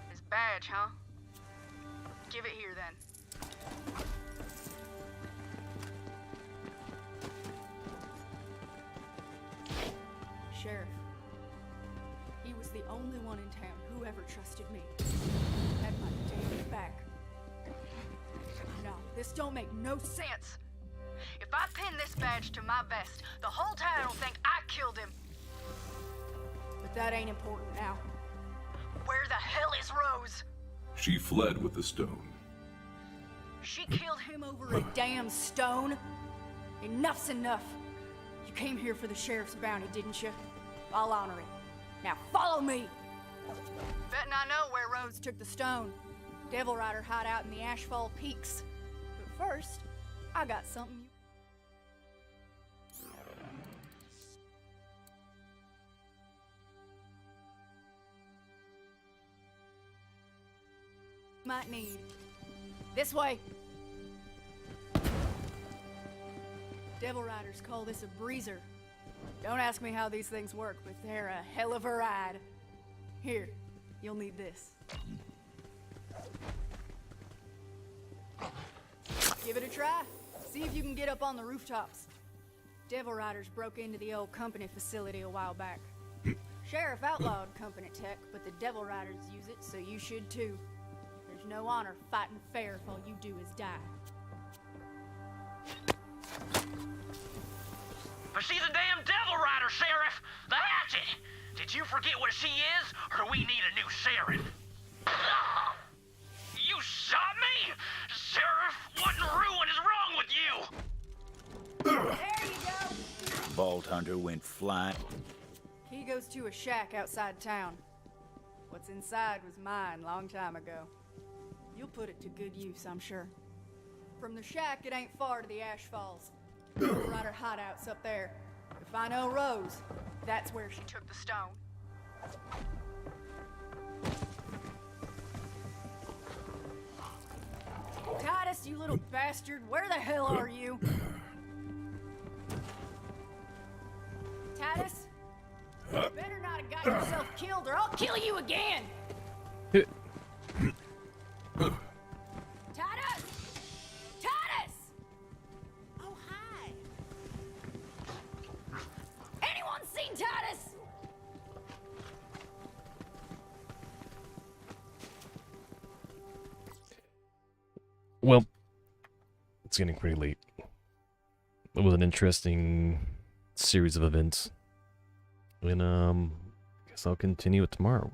His badge, huh? Give it here, then. Sheriff, he was the only one in town who ever trusted me. had my damn back. No, this don't make no sense. If I pin this badge to my vest, the whole town will think I killed him. But that ain't important now. Where the hell is Rose? She fled with the stone. She killed him over a damn stone? Enough's enough. You came here for the sheriff's bounty, didn't you? I'll honor it. Now follow me! Betting I know where Rose took the stone. Devil Rider hideout in the Ashfall Peaks. But first, I got something you... might need. This way! Devil Riders call this a breezer. Don't ask me how these things work, but they're a hell of a ride. Here, you'll need this. Give it a try. See if you can get up on the rooftops. Devil Riders broke into the old company facility a while back. Sheriff outlawed company tech, but the Devil Riders use it, so you should too. There's no honor fighting fair if all you do is die. But she's a damn Devil Rider, Sheriff! The hatchet! Did you forget what she is, or do we need a new sheriff? You shot me? Sheriff, what in ruin is wrong with you? There you go! Vault Hunter went flying. Key goes to a shack outside town. What's inside was mine long time ago. You'll put it to good use, I'm sure. From the shack, it ain't far to the Ash Falls. Devil Rider hideout's up there. If I know Rose, that's where she took the stone. Titus, you little bastard, where the hell are you? Titus? You better not have got yourself killed or I'll kill you again! Titus! Titus! Oh, hi. Anyone seen Titus? Well, it's getting pretty late. It was an interesting series of events. And, guess I'll continue it tomorrow.